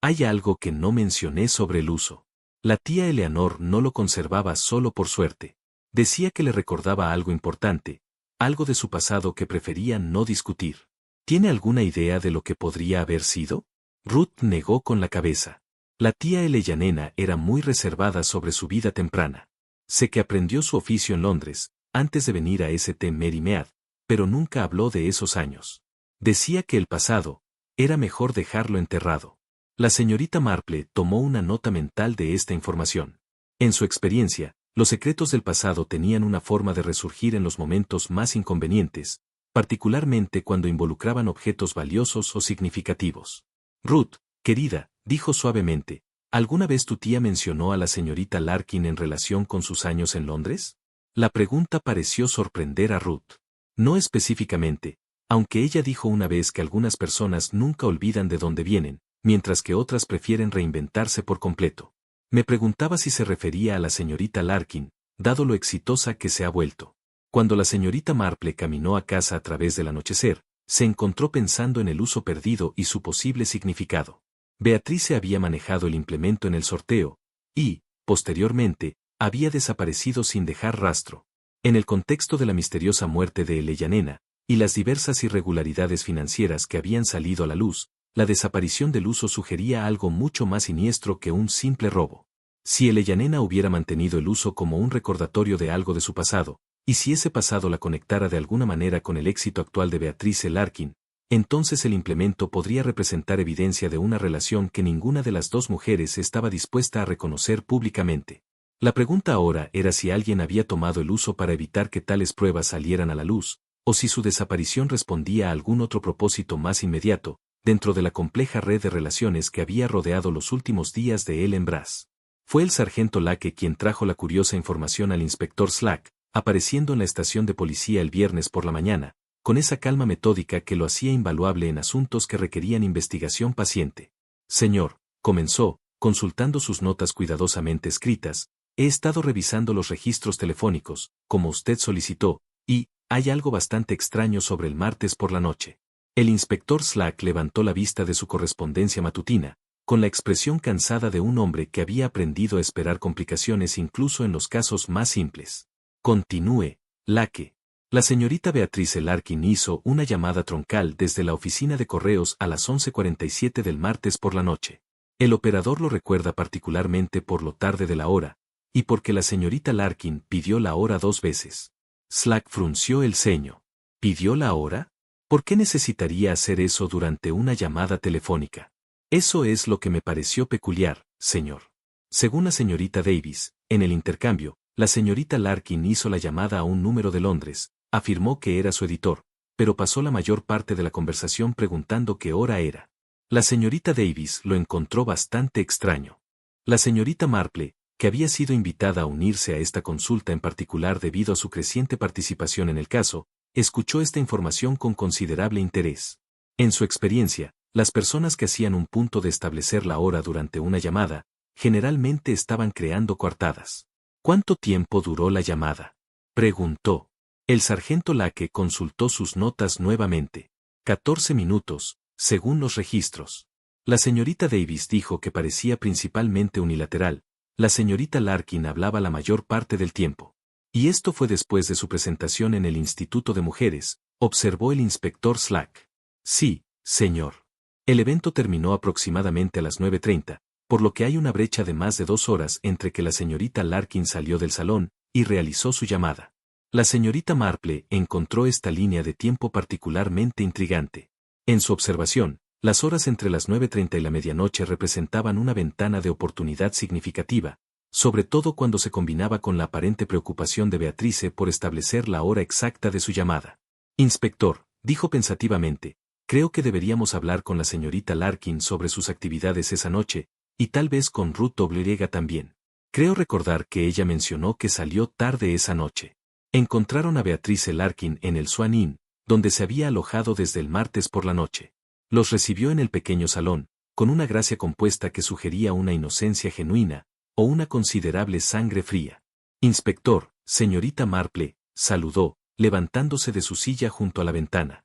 Hay algo que no mencioné sobre el uso. La tía Eleanor no lo conservaba solo por suerte. Decía que le recordaba algo importante, algo de su pasado que prefería no discutir. ¿Tiene alguna idea de lo que podría haber sido? Ruth negó con la cabeza. La tía Eleyanena era muy reservada sobre su vida temprana. Sé que aprendió su oficio en Londres, antes de venir a St. Mary Mead, pero nunca habló de esos años. Decía que el pasado, era mejor dejarlo enterrado. La señorita Marple tomó una nota mental de esta información. En su experiencia, los secretos del pasado tenían una forma de resurgir en los momentos más inconvenientes, particularmente cuando involucraban objetos valiosos o significativos. Ruth, querida, dijo suavemente, ¿alguna vez tu tía mencionó a la señorita Larkin en relación con sus años en Londres? La pregunta pareció sorprender a Ruth. No específicamente, aunque ella dijo una vez que algunas personas nunca olvidan de dónde vienen, mientras que otras prefieren reinventarse por completo. Me preguntaba si se refería a la señorita Larkin, dado lo exitosa que se ha vuelto. Cuando la señorita Marple caminó a casa a través del anochecer, se encontró pensando en el uso perdido y su posible significado. Beatrice había manejado el implemento en el sorteo, y, posteriormente, había desaparecido sin dejar rastro. En el contexto de la misteriosa muerte de Eleyanena, y las diversas irregularidades financieras que habían salido a la luz, la desaparición del uso sugería algo mucho más siniestro que un simple robo. Si Eleyanena hubiera mantenido el uso como un recordatorio de algo de su pasado, y si ese pasado la conectara de alguna manera con el éxito actual de Beatrice Larkin, entonces el implemento podría representar evidencia de una relación que ninguna de las dos mujeres estaba dispuesta a reconocer públicamente. La pregunta ahora era si alguien había tomado el uso para evitar que tales pruebas salieran a la luz, o si su desaparición respondía a algún otro propósito más inmediato, dentro de la compleja red de relaciones que había rodeado los últimos días de Ellen Brass. Fue el sargento Lake quien trajo la curiosa información al inspector Slack, apareciendo en la estación de policía el viernes por la mañana, con esa calma metódica que lo hacía invaluable en asuntos que requerían investigación paciente. Señor, comenzó, consultando sus notas cuidadosamente escritas, he estado revisando los registros telefónicos, como usted solicitó, y, hay algo bastante extraño sobre el martes por la noche. El inspector Slack levantó la vista de su correspondencia matutina, con la expresión cansada de un hombre que había aprendido a esperar complicaciones incluso en los casos más simples. Continúe, Lake. La señorita Beatrice Larkin hizo una llamada troncal desde la oficina de correos a las 11:47 del martes por la noche. El operador lo recuerda particularmente por lo tarde de la hora, y porque la señorita Larkin pidió la hora 2 veces. Slack frunció el ceño. ¿Pidió la hora? ¿Por qué necesitaría hacer eso durante una llamada telefónica? Eso es lo que me pareció peculiar, señor. Según la señorita Davis, en el intercambio, la señorita Larkin hizo la llamada a un número de Londres, afirmó que era su editor, pero pasó la mayor parte de la conversación preguntando qué hora era. La señorita Davis lo encontró bastante extraño. La señorita Marple, que había sido invitada a unirse a esta consulta en particular debido a su creciente participación en el caso, escuchó esta información con considerable interés. En su experiencia, Las personas que hacían un punto de establecer la hora durante una llamada, generalmente estaban creando coartadas. ¿Cuánto tiempo duró la llamada?, preguntó. El sargento Lake consultó sus notas nuevamente. 14 minutos, según los registros. La señorita Davis dijo que parecía principalmente unilateral. La señorita Larkin hablaba la mayor parte del tiempo. Y esto fue después de su presentación en el Instituto de Mujeres, observó el inspector Slack. Sí, señor. El evento terminó aproximadamente a las 9:30, por lo que hay una brecha de más de 2 horas entre que la señorita Larkin salió del salón y realizó su llamada. La señorita Marple encontró esta línea de tiempo particularmente intrigante. En su observación, las horas entre las 9:30 y la medianoche representaban una ventana de oportunidad significativa, sobre todo cuando se combinaba con la aparente preocupación de Beatrice por establecer la hora exacta de su llamada. Inspector, dijo pensativamente, creo que deberíamos hablar con la señorita Larkin sobre sus actividades esa noche, y tal vez con Ruth W. también. Creo recordar que ella mencionó que salió tarde esa noche. Encontraron a Beatrice Larkin en el Swan Inn, donde se había alojado desde el martes por la noche. Los recibió en el pequeño salón, con una gracia compuesta que sugería una inocencia genuina, o una considerable sangre fría. Inspector, señorita Marple, saludó, levantándose de su silla junto a la ventana.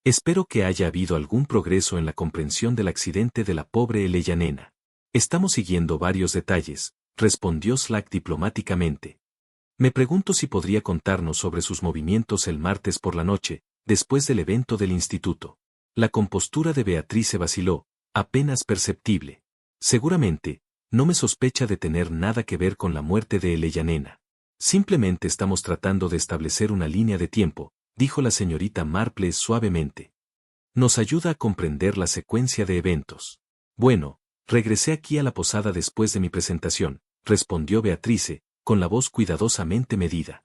Espero que haya habido algún progreso en la comprensión del accidente de la pobre Eleyanena. Estamos siguiendo varios detalles, respondió Slack diplomáticamente. Me pregunto si podría contarnos sobre sus movimientos el martes por la noche, después del evento del instituto. La compostura de Beatrice vaciló, apenas perceptible. Seguramente, no me sospecha de tener nada que ver con la muerte de Eleyanena. Simplemente estamos tratando de establecer una línea de tiempo, dijo la señorita Marple suavemente. Nos ayuda a comprender la secuencia de eventos. Bueno, regresé aquí a la posada después de mi presentación, respondió Beatrice, con la voz cuidadosamente medida.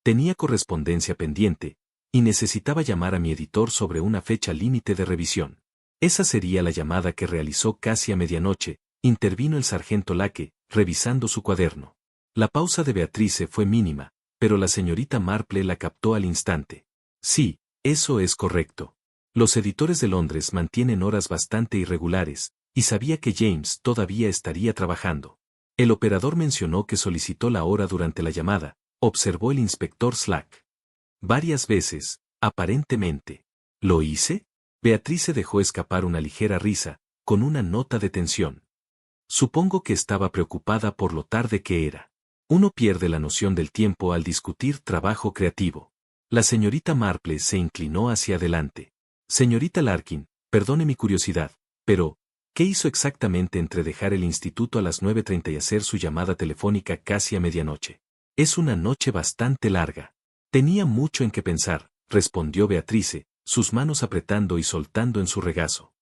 Tenía correspondencia pendiente, y necesitaba llamar a mi editor sobre una fecha límite de revisión. Esa sería la llamada que realizó casi a medianoche, intervino el sargento Lake, revisando su cuaderno. La pausa de Beatrice fue mínima, pero la señorita Marple la captó al instante. Sí, eso es correcto. Los editores de Londres mantienen horas bastante irregulares, y sabía que James todavía estaría trabajando. El operador mencionó que solicitó la hora durante la llamada, observó el inspector Slack. Varias veces, aparentemente. ¿Lo hice? Beatrice dejó escapar una ligera risa, con una nota de tensión. Supongo que estaba preocupada por lo tarde que era. Uno pierde la noción del tiempo al discutir trabajo creativo. La señorita Marple se inclinó hacia adelante. Señorita Larkin, perdone mi curiosidad, pero, ¿qué hizo exactamente entre dejar el instituto a las 9:30 y hacer su llamada telefónica casi a medianoche? Es una noche bastante larga. Tenía mucho en qué pensar, respondió Beatrice, sus manos apretando y soltando en su regazo.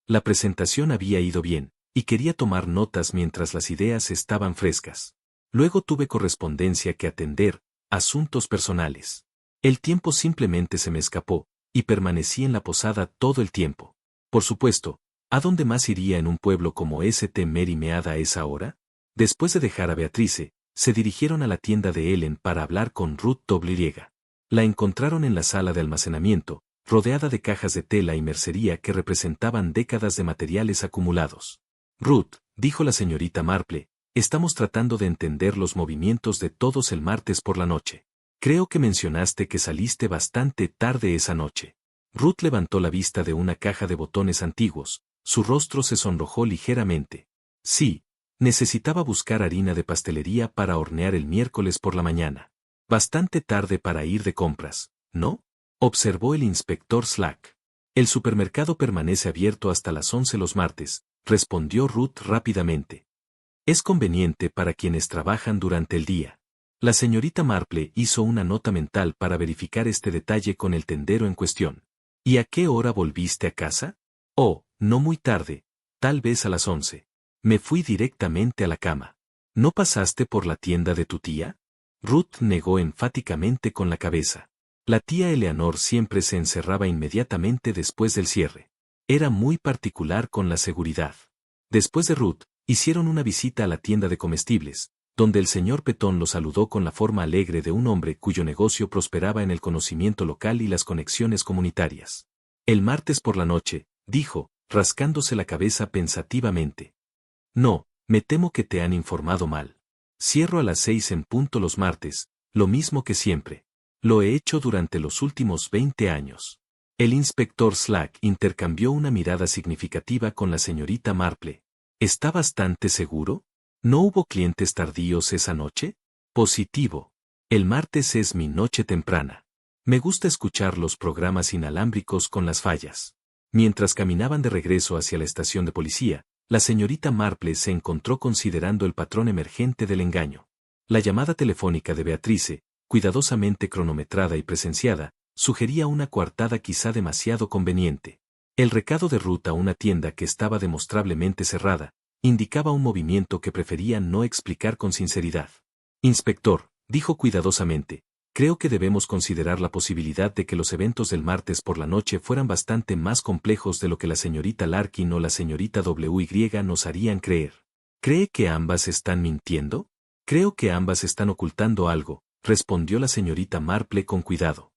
La presentación había ido bien, y quería tomar notas mientras las ideas estaban frescas. Luego tuve correspondencia que atender, asuntos personales. El tiempo simplemente se me escapó, y permanecí en la posada todo el tiempo. Por supuesto, ¿a dónde más iría en un pueblo como St. Mary Mead a esa hora? Después de dejar a Beatrice, se dirigieron a la tienda de Ellen para hablar con Ruth W. La encontraron en la sala de almacenamiento, rodeada de cajas de tela y mercería que representaban décadas de materiales acumulados. Ruth, dijo la señorita Marple, estamos tratando de entender los movimientos de todos el martes por la noche. Creo que mencionaste que saliste bastante tarde esa noche. Ruth levantó la vista de una caja de botones antiguos, su rostro se sonrojó ligeramente. Sí, necesitaba buscar harina de pastelería para hornear el miércoles por la mañana. Bastante tarde para ir de compras, ¿no? Observó el inspector Slack. El supermercado permanece abierto hasta las 11 los martes, respondió Ruth rápidamente. Es conveniente para quienes trabajan durante el día. La señorita Marple hizo una nota mental para verificar este detalle con el tendero en cuestión. ¿Y a qué hora volviste a casa? Oh, no muy tarde, tal vez a las 11. Me fui directamente a la cama. ¿No pasaste por la tienda de tu tía? Ruth negó enfáticamente con la cabeza. La tía Eleanor siempre se encerraba inmediatamente después del cierre. Era muy particular con la seguridad. Después de Ruth, hicieron una visita a la tienda de comestibles, donde el señor Petón lo saludó con la forma alegre de un hombre cuyo negocio prosperaba en el conocimiento local y las conexiones comunitarias. El martes por la noche, dijo, rascándose la cabeza pensativamente. No, me temo que te han informado mal. Cierro a las 6 en punto los martes, lo mismo que siempre. Lo he hecho durante los últimos 20 años. El inspector Slack intercambió una mirada significativa con la señorita Marple. ¿Está bastante seguro? ¿No hubo clientes tardíos esa noche? Positivo. El martes es mi noche temprana. Me gusta escuchar los programas inalámbricos con las fallas. Mientras caminaban de regreso hacia la estación de policía, la señorita Marple se encontró considerando el patrón emergente del engaño. La llamada telefónica de Beatrice, cuidadosamente cronometrada y presenciada, sugería una coartada quizá demasiado conveniente. El recado de Ruth a una tienda que estaba demostrablemente cerrada, indicaba un movimiento que prefería no explicar con sinceridad. Inspector, dijo cuidadosamente, creo que debemos considerar la posibilidad de que los eventos del martes por la noche fueran bastante más complejos de lo que la señorita Larkin o la señorita WY nos harían creer. ¿Cree que ambas están mintiendo? Creo que ambas están ocultando algo, respondió la señorita Marple con cuidado.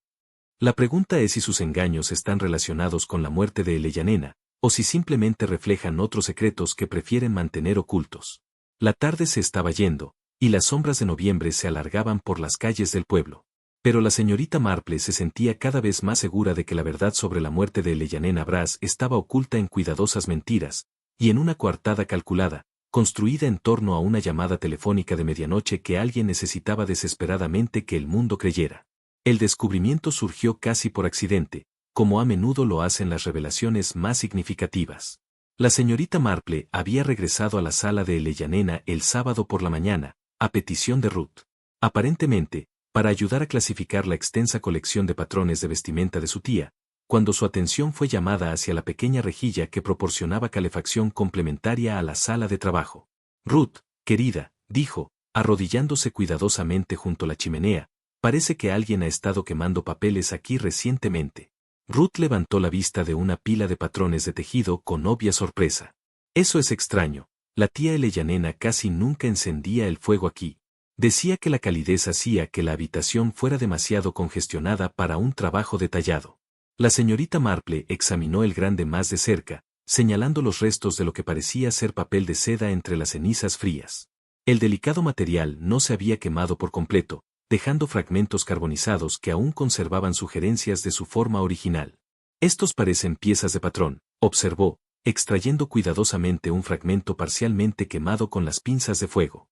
La pregunta es si sus engaños están relacionados con la muerte de Eleyanena, o si simplemente reflejan otros secretos que prefieren mantener ocultos. La tarde se estaba yendo, y las sombras de noviembre se alargaban por las calles del pueblo. Pero la señorita Marple se sentía cada vez más segura de que la verdad sobre la muerte de Eleyanena Brass estaba oculta en cuidadosas mentiras, y en una coartada calculada, construida en torno a una llamada telefónica de medianoche que alguien necesitaba desesperadamente que el mundo creyera. El descubrimiento surgió casi por accidente, como a menudo lo hacen las revelaciones más significativas. La señorita Marple había regresado a la sala de Eleyanena el sábado por la mañana, a petición de Ruth. Aparentemente, para ayudar a clasificar la extensa colección de patrones de vestimenta de su tía, cuando su atención fue llamada hacia la pequeña rejilla que proporcionaba calefacción complementaria a la sala de trabajo. Ruth, querida, dijo, arrodillándose cuidadosamente junto a la chimenea, parece que alguien ha estado quemando papeles aquí recientemente. Ruth levantó la vista de una pila de patrones de tejido con obvia sorpresa. Eso es extraño, la tía Eleyanena casi nunca encendía el fuego aquí. Decía que la calidez hacía que la habitación fuera demasiado congestionada para un trabajo detallado. La señorita Marple examinó el grande más de cerca, señalando los restos de lo que parecía ser papel de seda entre las cenizas frías. El delicado material no se había quemado por completo, dejando fragmentos carbonizados que aún conservaban sugerencias de su forma original. Estos parecen piezas de patrón, observó, extrayendo cuidadosamente un fragmento parcialmente quemado con las pinzas de fuego.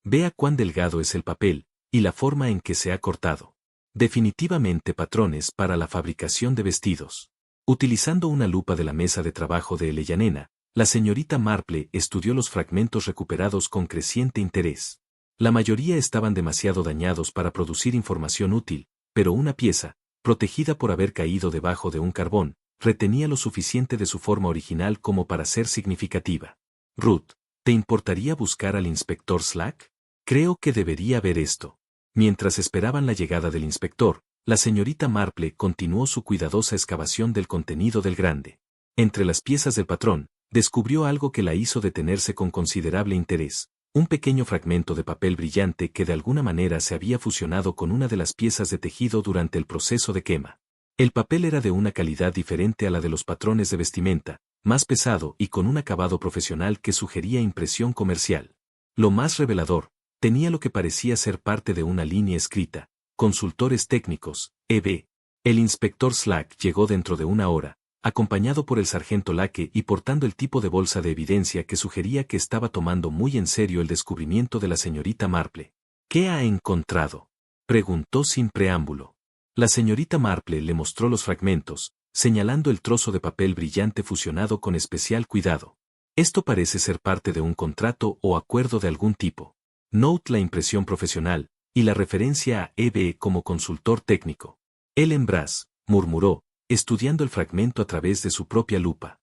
Vea cuán delgado es el papel, y la forma en que se ha cortado. Definitivamente patrones para la fabricación de vestidos. Utilizando una lupa de la mesa de trabajo de Eleyanena, la señorita Marple estudió los fragmentos recuperados con creciente interés. La mayoría estaban demasiado dañados para producir información útil, pero una pieza, protegida por haber caído debajo de un carbón, retenía lo suficiente de su forma original como para ser significativa. Ruth, ¿te importaría buscar al inspector Slack? Creo que debería ver esto. Mientras esperaban la llegada del inspector, la señorita Marple continuó su cuidadosa excavación del contenido del grande. Entre las piezas del patrón, descubrió algo que la hizo detenerse con considerable interés. Un pequeño fragmento de papel brillante que de alguna manera se había fusionado con una de las piezas de tejido durante el proceso de quema. El papel era de una calidad diferente a la de los patrones de vestimenta, más pesado y con un acabado profesional que sugería impresión comercial. Lo más revelador, tenía lo que parecía ser parte de una línea escrita: consultores técnicos, EB. El inspector Slack llegó dentro de una hora, acompañado por el sargento Lake y portando el tipo de bolsa de evidencia que sugería que estaba tomando muy en serio el descubrimiento de la señorita Marple. ¿Qué ha encontrado?, preguntó sin preámbulo. La señorita Marple le mostró los fragmentos, señalando el trozo de papel brillante fusionado con especial cuidado. Esto parece ser parte de un contrato o acuerdo de algún tipo. Note la impresión profesional, y la referencia a EBE como consultor técnico. Ellen Brass, murmuró, estudiando el fragmento a través de su propia lupa.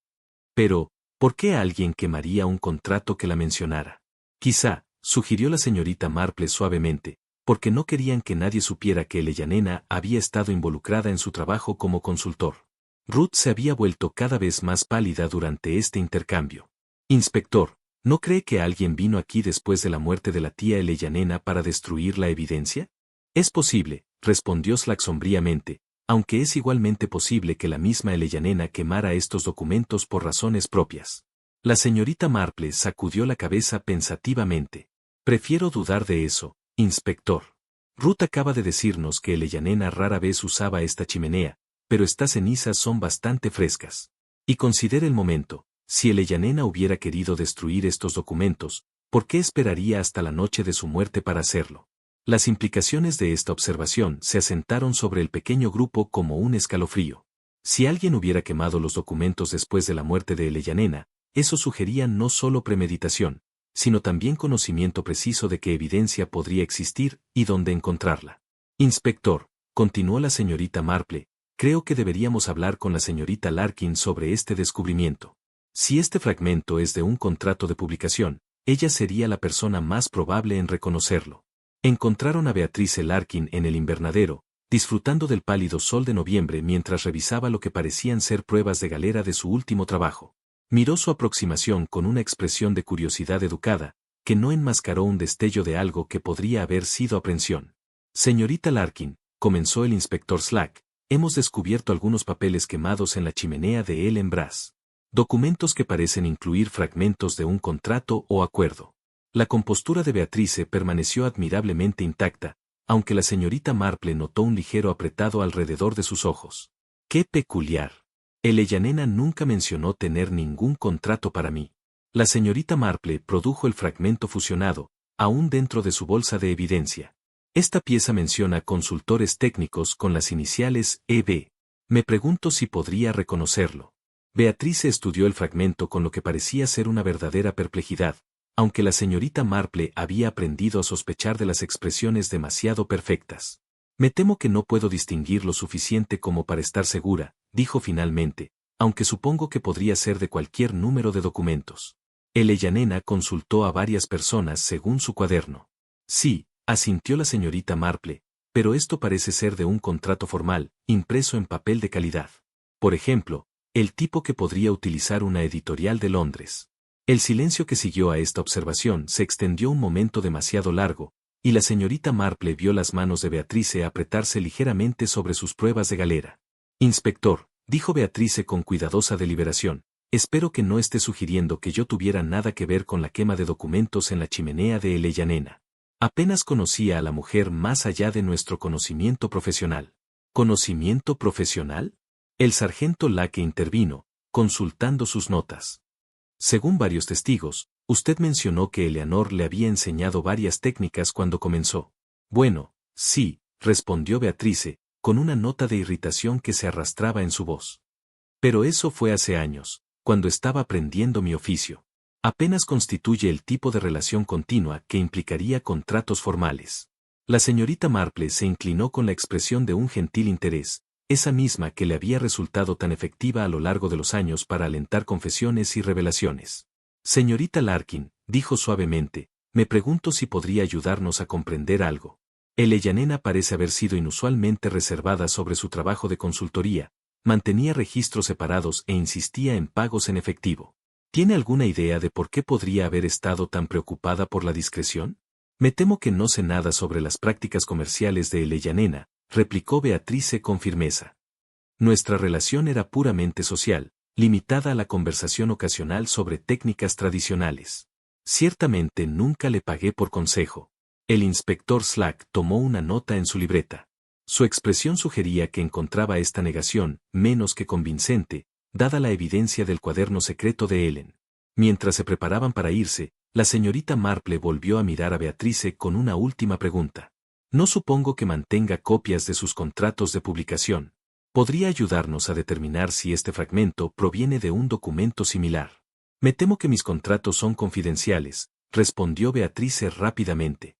Pero, ¿por qué alguien quemaría un contrato que la mencionara? Quizá, sugirió la señorita Marple suavemente, porque no querían que nadie supiera que Eleyanena había estado involucrada en su trabajo como consultor. Ruth se había vuelto cada vez más pálida durante este intercambio. Inspector, ¿no cree que alguien vino aquí después de la muerte de la tía Eleyanena para destruir la evidencia? Es posible, respondió Slack sombríamente, aunque es igualmente posible que la misma Eleyanena quemara estos documentos por razones propias. La señorita Marple sacudió la cabeza pensativamente. Prefiero dudar de eso, inspector. Ruth acaba de decirnos que Eleyanena rara vez usaba esta chimenea, pero estas cenizas son bastante frescas. Y considere el momento, si Eleyanena hubiera querido destruir estos documentos, ¿por qué esperaría hasta la noche de su muerte para hacerlo? Las implicaciones de esta observación se asentaron sobre el pequeño grupo como un escalofrío. Si alguien hubiera quemado los documentos después de la muerte de Eleyanena, eso sugería no solo premeditación, sino también conocimiento preciso de qué evidencia podría existir y dónde encontrarla. Inspector, continuó la señorita Marple, creo que deberíamos hablar con la señorita Larkin sobre este descubrimiento. Si este fragmento es de un contrato de publicación, ella sería la persona más probable en reconocerlo. Encontraron a Beatrice Larkin en el invernadero, disfrutando del pálido sol de noviembre mientras revisaba lo que parecían ser pruebas de galera de su último trabajo. Miró su aproximación con una expresión de curiosidad educada, que no enmascaró un destello de algo que podría haber sido aprensión. Señorita Larkin, comenzó el inspector Slack, hemos descubierto algunos papeles quemados en la chimenea de Ellen Brass. Documentos que parecen incluir fragmentos de un contrato o acuerdo. La compostura de Beatrice permaneció admirablemente intacta, aunque la señorita Marple notó un ligero apretado alrededor de sus ojos. ¡Qué peculiar! Eleyanena nunca mencionó tener ningún contrato para mí. La señorita Marple produjo el fragmento fusionado, aún dentro de su bolsa de evidencia. Esta pieza menciona consultores técnicos con las iniciales EB. Me pregunto si podría reconocerlo. Beatrice estudió el fragmento con lo que parecía ser una verdadera perplejidad, aunque la señorita Marple había aprendido a sospechar de las expresiones demasiado perfectas. Me temo que no puedo distinguir lo suficiente como para estar segura, dijo finalmente, aunque supongo que podría ser de cualquier número de documentos. Eleyanena consultó a varias personas según su cuaderno. Sí, asintió la señorita Marple, pero esto parece ser de un contrato formal, impreso en papel de calidad. Por ejemplo, el tipo que podría utilizar una editorial de Londres. El silencio que siguió a esta observación se extendió un momento demasiado largo, y la señorita Marple vio las manos de Beatrice apretarse ligeramente sobre sus pruebas de galera. Inspector, dijo Beatrice con cuidadosa deliberación, espero que no esté sugiriendo que yo tuviera nada que ver con la quema de documentos en la chimenea de Eleyanena. Apenas conocía a la mujer más allá de nuestro conocimiento profesional. ¿Conocimiento profesional? El sargento Lake intervino, consultando sus notas. Según varios testigos, usted mencionó que Eleanor le había enseñado varias técnicas cuando comenzó. Bueno, sí, respondió Beatrice, con una nota de irritación que se arrastraba en su voz. Pero eso fue hace años, cuando estaba aprendiendo mi oficio. Apenas constituye el tipo de relación continua que implicaría contratos formales. La señorita Marple se inclinó con la expresión de un gentil interés, esa misma que le había resultado tan efectiva a lo largo de los años para alentar confesiones y revelaciones. Señorita Larkin, dijo suavemente, me pregunto si podría ayudarnos a comprender algo. Eleyanena parece haber sido inusualmente reservada sobre su trabajo de consultoría, mantenía registros separados e insistía en pagos en efectivo. ¿Tiene alguna idea de por qué podría haber estado tan preocupada por la discreción? Me temo que no sé nada sobre las prácticas comerciales de Eleyanena, replicó Beatrice con firmeza. Nuestra relación era puramente social, limitada a la conversación ocasional sobre técnicas tradicionales. Ciertamente nunca le pagué por consejo. El inspector Slack tomó una nota en su libreta. Su expresión sugería que encontraba esta negación menos que convincente, dada la evidencia del cuaderno secreto de Ellen. Mientras se preparaban para irse, la señorita Marple volvió a mirar a Beatrice con una última pregunta. No supongo que mantenga copias de sus contratos de publicación. ¿Podría ayudarnos a determinar si este fragmento proviene de un documento similar? Me temo que mis contratos son confidenciales, respondió Beatrice rápidamente.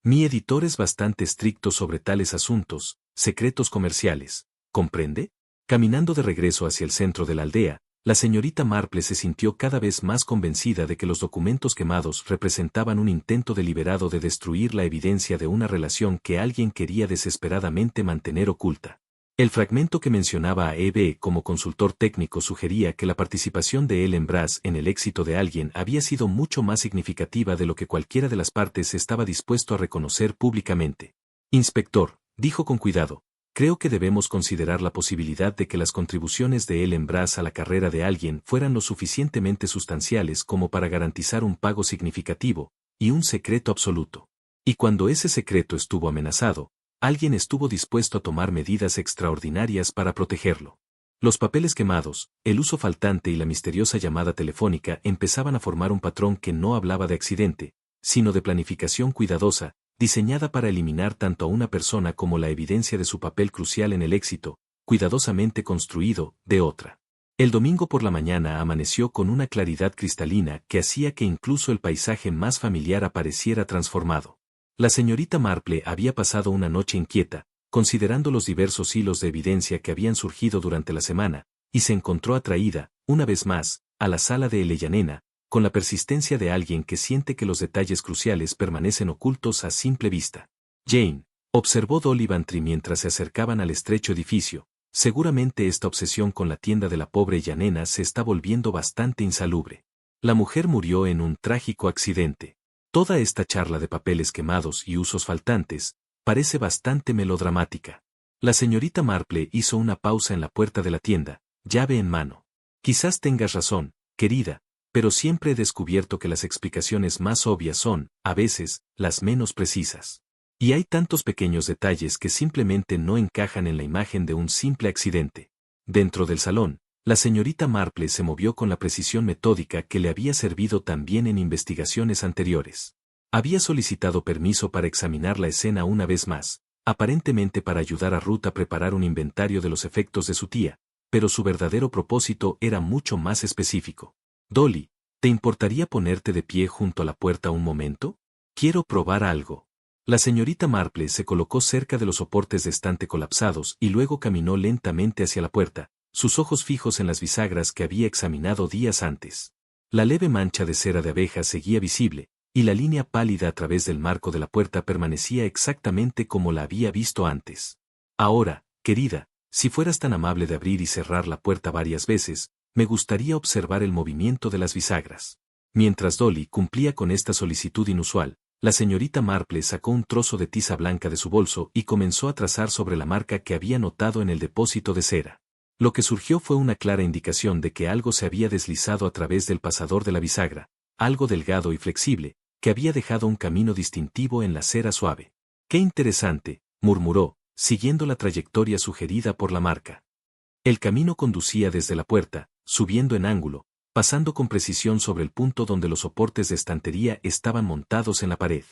Mi editor es bastante estricto sobre tales asuntos, secretos comerciales, ¿comprende? Caminando de regreso hacia el centro de la aldea, la señorita Marple se sintió cada vez más convencida de que los documentos quemados representaban un intento deliberado de destruir la evidencia de una relación que alguien quería desesperadamente mantener oculta. El fragmento que mencionaba a E.B. como consultor técnico sugería que la participación de Ellen Brass en el éxito de alguien había sido mucho más significativa de lo que cualquiera de las partes estaba dispuesto a reconocer públicamente. Inspector, dijo con cuidado, Creo que debemos considerar la posibilidad de que las contribuciones de Ellen Brass a la carrera de alguien fueran lo suficientemente sustanciales como para garantizar un pago significativo, y un secreto absoluto. Y cuando ese secreto estuvo amenazado, alguien estuvo dispuesto a tomar medidas extraordinarias para protegerlo. Los papeles quemados, el uso faltante y la misteriosa llamada telefónica empezaban a formar un patrón que no hablaba de accidente, sino de planificación cuidadosa, diseñada para eliminar tanto a una persona como la evidencia de su papel crucial en el éxito, cuidadosamente construido, de otra. El domingo por la mañana amaneció con una claridad cristalina que hacía que incluso el paisaje más familiar apareciera transformado. La señorita Marple había pasado una noche inquieta, considerando los diversos hilos de evidencia que habían surgido durante la semana, y se encontró atraída, una vez más, a la sala de Eleyanena, con la persistencia de alguien que siente que los detalles cruciales permanecen ocultos a simple vista. Jane, observó Dolly Bantry mientras se acercaban al estrecho edificio, seguramente esta obsesión con la tienda de la pobre Yanena se está volviendo bastante insalubre. La mujer murió en un trágico accidente. Toda esta charla de papeles quemados y usos faltantes parece bastante melodramática. La señorita Marple hizo una pausa en la puerta de la tienda, llave en mano. Quizás tengas razón, querida, pero siempre he descubierto que las explicaciones más obvias son, a veces, las menos precisas. Y hay tantos pequeños detalles que simplemente no encajan en la imagen de un simple accidente. Dentro del salón, la señorita Marple se movió con la precisión metódica que le había servido también en investigaciones anteriores. Había solicitado permiso para examinar la escena una vez más, aparentemente para ayudar a Ruth a preparar un inventario de los efectos de su tía, pero su verdadero propósito era mucho más específico. Dolly, ¿te importaría ponerte de pie junto a la puerta un momento? Quiero probar algo. La señorita Marple se colocó cerca de los soportes de estante colapsados y luego caminó lentamente hacia la puerta, sus ojos fijos en las bisagras que había examinado días antes. La leve mancha de cera de abeja seguía visible, y la línea pálida a través del marco de la puerta permanecía exactamente como la había visto antes. Ahora, querida, si fueras tan amable de abrir y cerrar la puerta varias veces, me gustaría observar el movimiento de las bisagras. Mientras Dolly cumplía con esta solicitud inusual, la señorita Marple sacó un trozo de tiza blanca de su bolso y comenzó a trazar sobre la marca que había notado en el depósito de cera. Lo que surgió fue una clara indicación de que algo se había deslizado a través del pasador de la bisagra, algo delgado y flexible, que había dejado un camino distintivo en la cera suave. ¡Qué interesante!, murmuró, siguiendo la trayectoria sugerida por la marca. El camino conducía desde la puerta, subiendo en ángulo, pasando con precisión sobre el punto donde los soportes de estantería estaban montados en la pared.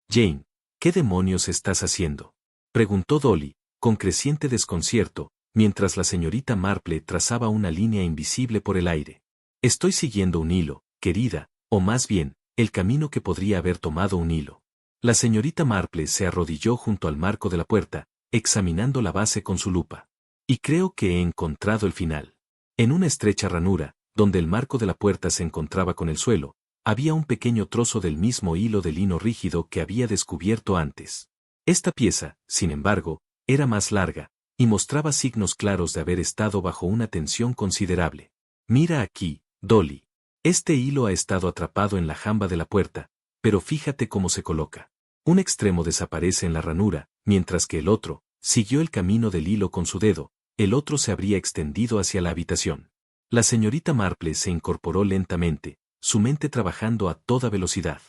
Jane, ¿qué demonios estás haciendo?, preguntó Dolly, con creciente desconcierto, mientras la señorita Marple trazaba una línea invisible por el aire. Estoy siguiendo un hilo, querida, o más bien, el camino que podría haber tomado un hilo. La señorita Marple se arrodilló junto al marco de la puerta, examinando la base con su lupa. Y creo que he encontrado el final. En una estrecha ranura, donde el marco de la puerta se encontraba con el suelo, había un pequeño trozo del mismo hilo de lino rígido que había descubierto antes. Esta pieza, sin embargo, era más larga, y mostraba signos claros de haber estado bajo una tensión considerable. Mira aquí, Dolly. Este hilo ha estado atrapado en la jamba de la puerta, pero fíjate cómo se coloca. Un extremo desaparece en la ranura, mientras que el otro siguió el camino del hilo con su dedo, el otro se habría extendido hacia la habitación. La señorita Marple se incorporó lentamente, su mente trabajando a toda velocidad.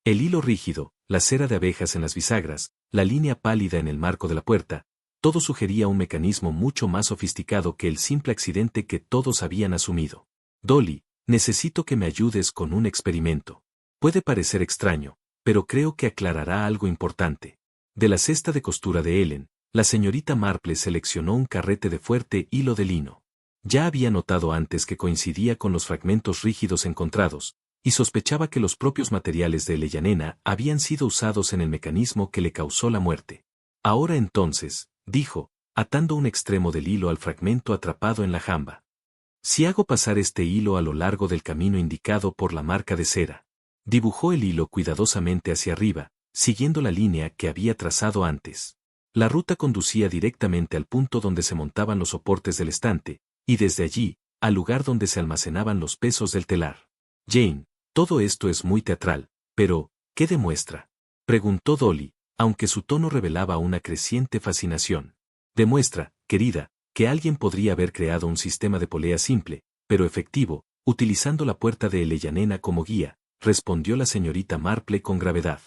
El hilo rígido, la cera de abejas en las bisagras, la línea pálida en el marco de la puerta, todo sugería un mecanismo mucho más sofisticado que el simple accidente que todos habían asumido. Dolly, necesito que me ayudes con un experimento. Puede parecer extraño, pero creo que aclarará algo importante. De la cesta de costura de Ellen, la señorita Marple seleccionó un carrete de fuerte hilo de lino. Ya había notado antes que coincidía con los fragmentos rígidos encontrados, y sospechaba que los propios materiales de Eleyanena habían sido usados en el mecanismo que le causó la muerte. Ahora entonces, dijo, atando un extremo del hilo al fragmento atrapado en la jamba. Si hago pasar este hilo a lo largo del camino indicado por la marca de cera. Dibujó el hilo cuidadosamente hacia arriba, siguiendo la línea que había trazado antes. La ruta conducía directamente al punto donde se montaban los soportes del estante, y desde allí, al lugar donde se almacenaban los pesos del telar. Jane, todo esto es muy teatral, pero, ¿qué demuestra?, preguntó Dolly, aunque su tono revelaba una creciente fascinación. Demuestra, querida, que alguien podría haber creado un sistema de polea simple, pero efectivo, utilizando la puerta de Eleyanena como guía, respondió la señorita Marple con gravedad.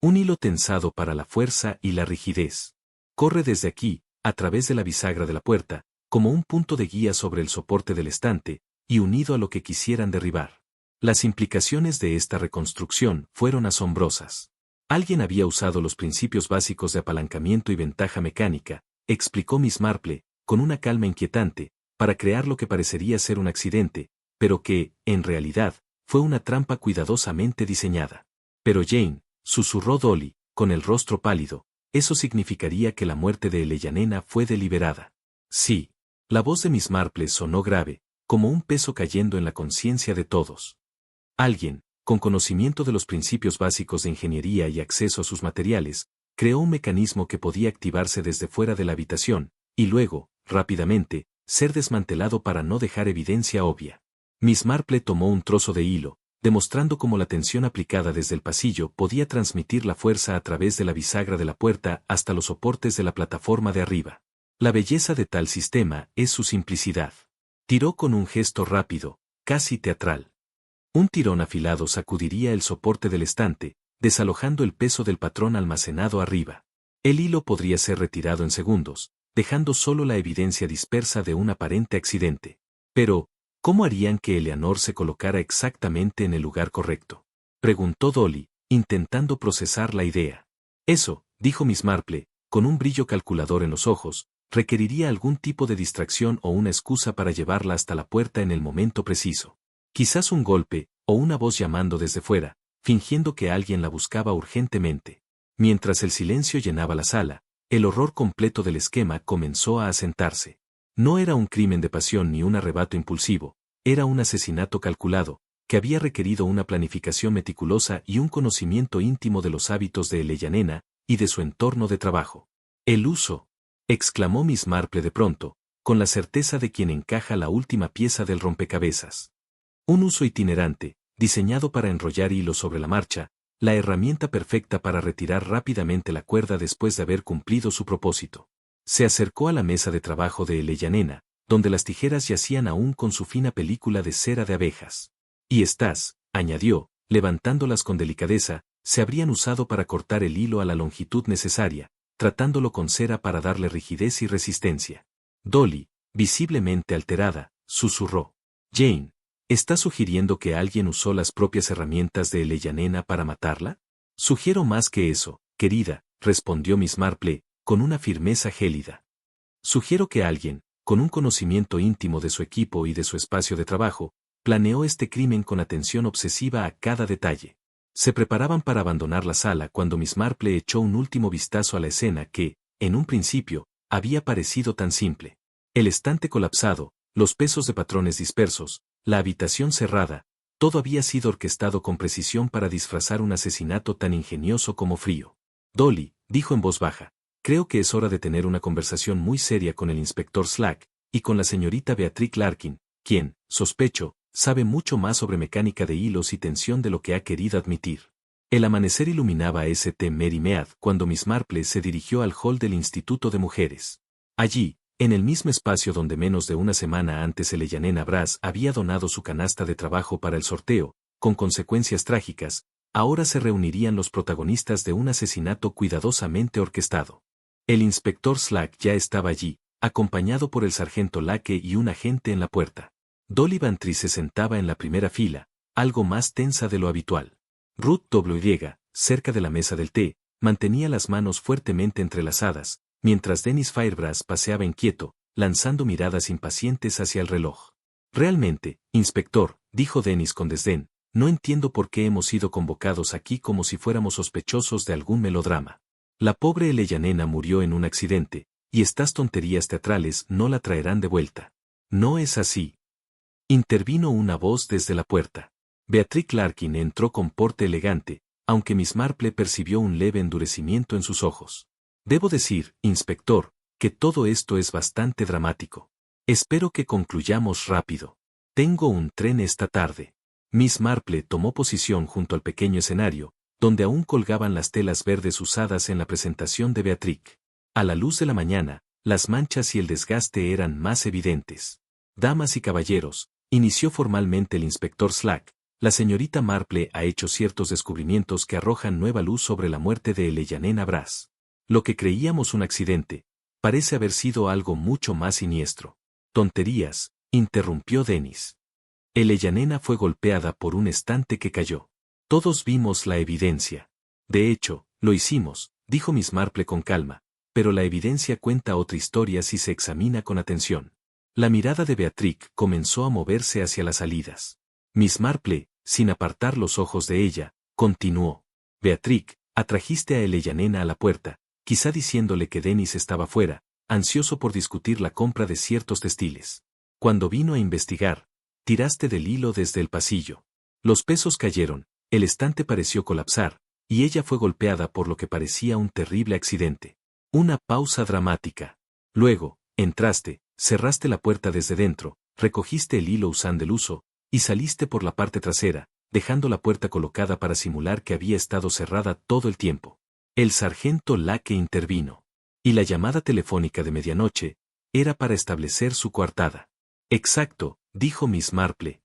Un hilo tensado para la fuerza y la rigidez. Corre desde aquí, a través de la bisagra de la puerta, como un punto de guía sobre el soporte del estante, y unido a lo que quisieran derribar. Las implicaciones de esta reconstrucción fueron asombrosas. Alguien había usado los principios básicos de apalancamiento y ventaja mecánica, explicó Miss Marple, con una calma inquietante, para crear lo que parecería ser un accidente, pero que, en realidad, fue una trampa cuidadosamente diseñada. Pero Jane, susurró Dolly, con el rostro pálido, eso significaría que la muerte de Eleyanena fue deliberada. Sí. La voz de Miss Marple sonó grave, como un peso cayendo en la conciencia de todos. Alguien, con conocimiento de los principios básicos de ingeniería y acceso a sus materiales, creó un mecanismo que podía activarse desde fuera de la habitación, y luego, rápidamente, ser desmantelado para no dejar evidencia obvia. Miss Marple tomó un trozo de hilo, demostrando cómo la tensión aplicada desde el pasillo podía transmitir la fuerza a través de la bisagra de la puerta hasta los soportes de la plataforma de arriba. La belleza de tal sistema es su simplicidad. Tiró con un gesto rápido, casi teatral. Un tirón afilado sacudiría el soporte del estante, desalojando el peso del patrón almacenado arriba. El hilo podría ser retirado en segundos, dejando solo la evidencia dispersa de un aparente accidente. Pero, ¿cómo harían que Eleanor se colocara exactamente en el lugar correcto? Preguntó Dolly, intentando procesar la idea. Eso, dijo Miss Marple, con un brillo calculador en los ojos, requeriría algún tipo de distracción o una excusa para llevarla hasta la puerta en el momento preciso. Quizás un golpe, o una voz llamando desde fuera, fingiendo que alguien la buscaba urgentemente. Mientras el silencio llenaba la sala, el horror completo del esquema comenzó a asentarse. No era un crimen de pasión ni un arrebato impulsivo, era un asesinato calculado, que había requerido una planificación meticulosa y un conocimiento íntimo de los hábitos de Eleyanena y de su entorno de trabajo. El uso, exclamó Miss Marple de pronto, con la certeza de quien encaja la última pieza del rompecabezas. Un uso itinerante, diseñado para enrollar hilos sobre la marcha, la herramienta perfecta para retirar rápidamente la cuerda después de haber cumplido su propósito. Se acercó a la mesa de trabajo de Eleyanena, donde las tijeras yacían aún con su fina película de cera de abejas. Y estas, añadió, levantándolas con delicadeza, se habrían usado para cortar el hilo a la longitud necesaria, tratándolo con cera para darle rigidez y resistencia. Dolly, visiblemente alterada, susurró. Jane, ¿estás sugiriendo que alguien usó las propias herramientas de Eleyanena para matarla? Sugiero más que eso, querida, respondió Miss Marple, con una firmeza gélida. Sugiero que alguien, con un conocimiento íntimo de su equipo y de su espacio de trabajo, planeó este crimen con atención obsesiva a cada detalle. Se preparaban para abandonar la sala cuando Miss Marple echó un último vistazo a la escena que, en un principio, había parecido tan simple. El estante colapsado, los pesos de patrones dispersos, la habitación cerrada, todo había sido orquestado con precisión para disfrazar un asesinato tan ingenioso como frío. Dolly, dijo en voz baja, creo que es hora de tener una conversación muy seria con el inspector Slack y con la señorita Beatrice Larkin, quien, sospecho, sabe mucho más sobre mecánica de hilos y tensión de lo que ha querido admitir. El amanecer iluminaba a St. Mary Mead cuando Miss Marple se dirigió al hall del Instituto de Mujeres. Allí, en el mismo espacio donde menos de una semana antes Eleyanena Brass había donado su canasta de trabajo para el sorteo, con consecuencias trágicas, ahora se reunirían los protagonistas de un asesinato cuidadosamente orquestado. El inspector Slack ya estaba allí, acompañado por el sargento Lake y un agente en la puerta. Dolly Bantry se sentaba en la primera fila, algo más tensa de lo habitual. Ruth W., cerca de la mesa del té, mantenía las manos fuertemente entrelazadas, mientras Dennis Firebrass paseaba inquieto, lanzando miradas impacientes hacia el reloj. Realmente, inspector, dijo Dennis con desdén, no entiendo por qué hemos sido convocados aquí como si fuéramos sospechosos de algún melodrama. La pobre Eleyanena murió en un accidente, y estas tonterías teatrales no la traerán de vuelta. No es así. Intervino una voz desde la puerta. Beatrice Larkin entró con porte elegante, aunque Miss Marple percibió un leve endurecimiento en sus ojos. Debo decir, inspector, que todo esto es bastante dramático. Espero que concluyamos rápido. Tengo un tren esta tarde. Miss Marple tomó posición junto al pequeño escenario, donde aún colgaban las telas verdes usadas en la presentación de Beatrice. A la luz de la mañana, las manchas y el desgaste eran más evidentes. Damas y caballeros, inició formalmente el inspector Slack, la señorita Marple ha hecho ciertos descubrimientos que arrojan nueva luz sobre la muerte de Eleyanena Brass. Lo que creíamos un accidente, parece haber sido algo mucho más siniestro. Tonterías, interrumpió Dennis. Eleyanena fue golpeada por un estante que cayó. Todos vimos la evidencia. De hecho, lo hicimos, dijo Miss Marple con calma, pero la evidencia cuenta otra historia si se examina con atención. La mirada de Beatrix comenzó a moverse hacia las salidas. Miss Marple, sin apartar los ojos de ella, continuó. Beatrix, atrajiste a Eleyanena a la puerta, quizá diciéndole que Dennis estaba fuera, ansioso por discutir la compra de ciertos textiles. Cuando vino a investigar, tiraste del hilo desde el pasillo. Los pesos cayeron, el estante pareció colapsar, y ella fue golpeada por lo que parecía un terrible accidente. Una pausa dramática. Luego, entraste, cerraste la puerta desde dentro, recogiste el hilo usando el uso, y saliste por la parte trasera, dejando la puerta colocada para simular que había estado cerrada todo el tiempo. El sargento Lake intervino. Y la llamada telefónica de medianoche era para establecer su coartada. Exacto, dijo Miss Marple.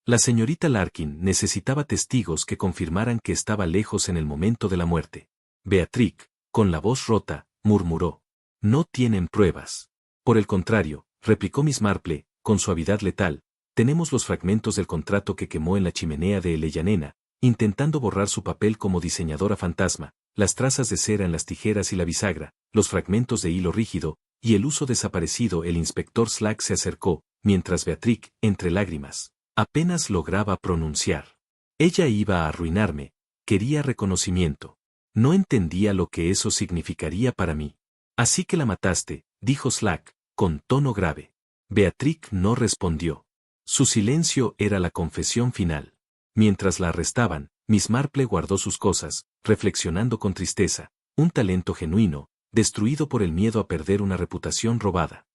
La señorita Larkin necesitaba testigos que confirmaran que estaba lejos en el momento de la muerte. Beatrix, con la voz rota, murmuró. No tienen pruebas. Por el contrario, replicó Miss Marple, con suavidad letal, tenemos los fragmentos del contrato que quemó en la chimenea de Eleyanena, intentando borrar su papel como diseñadora fantasma, las trazas de cera en las tijeras y la bisagra, los fragmentos de hilo rígido, y el uso desaparecido. El inspector Slack se acercó, mientras Beatrix, entre lágrimas, apenas lograba pronunciar. Ella iba a arruinarme, quería reconocimiento. No entendía lo que eso significaría para mí. Así que la mataste, dijo Slack, con tono grave. Beatrix no respondió. Su silencio era la confesión final. Mientras la arrestaban, Miss Marple guardó sus cosas, reflexionando con tristeza, un talento genuino, destruido por el miedo a perder una reputación robada.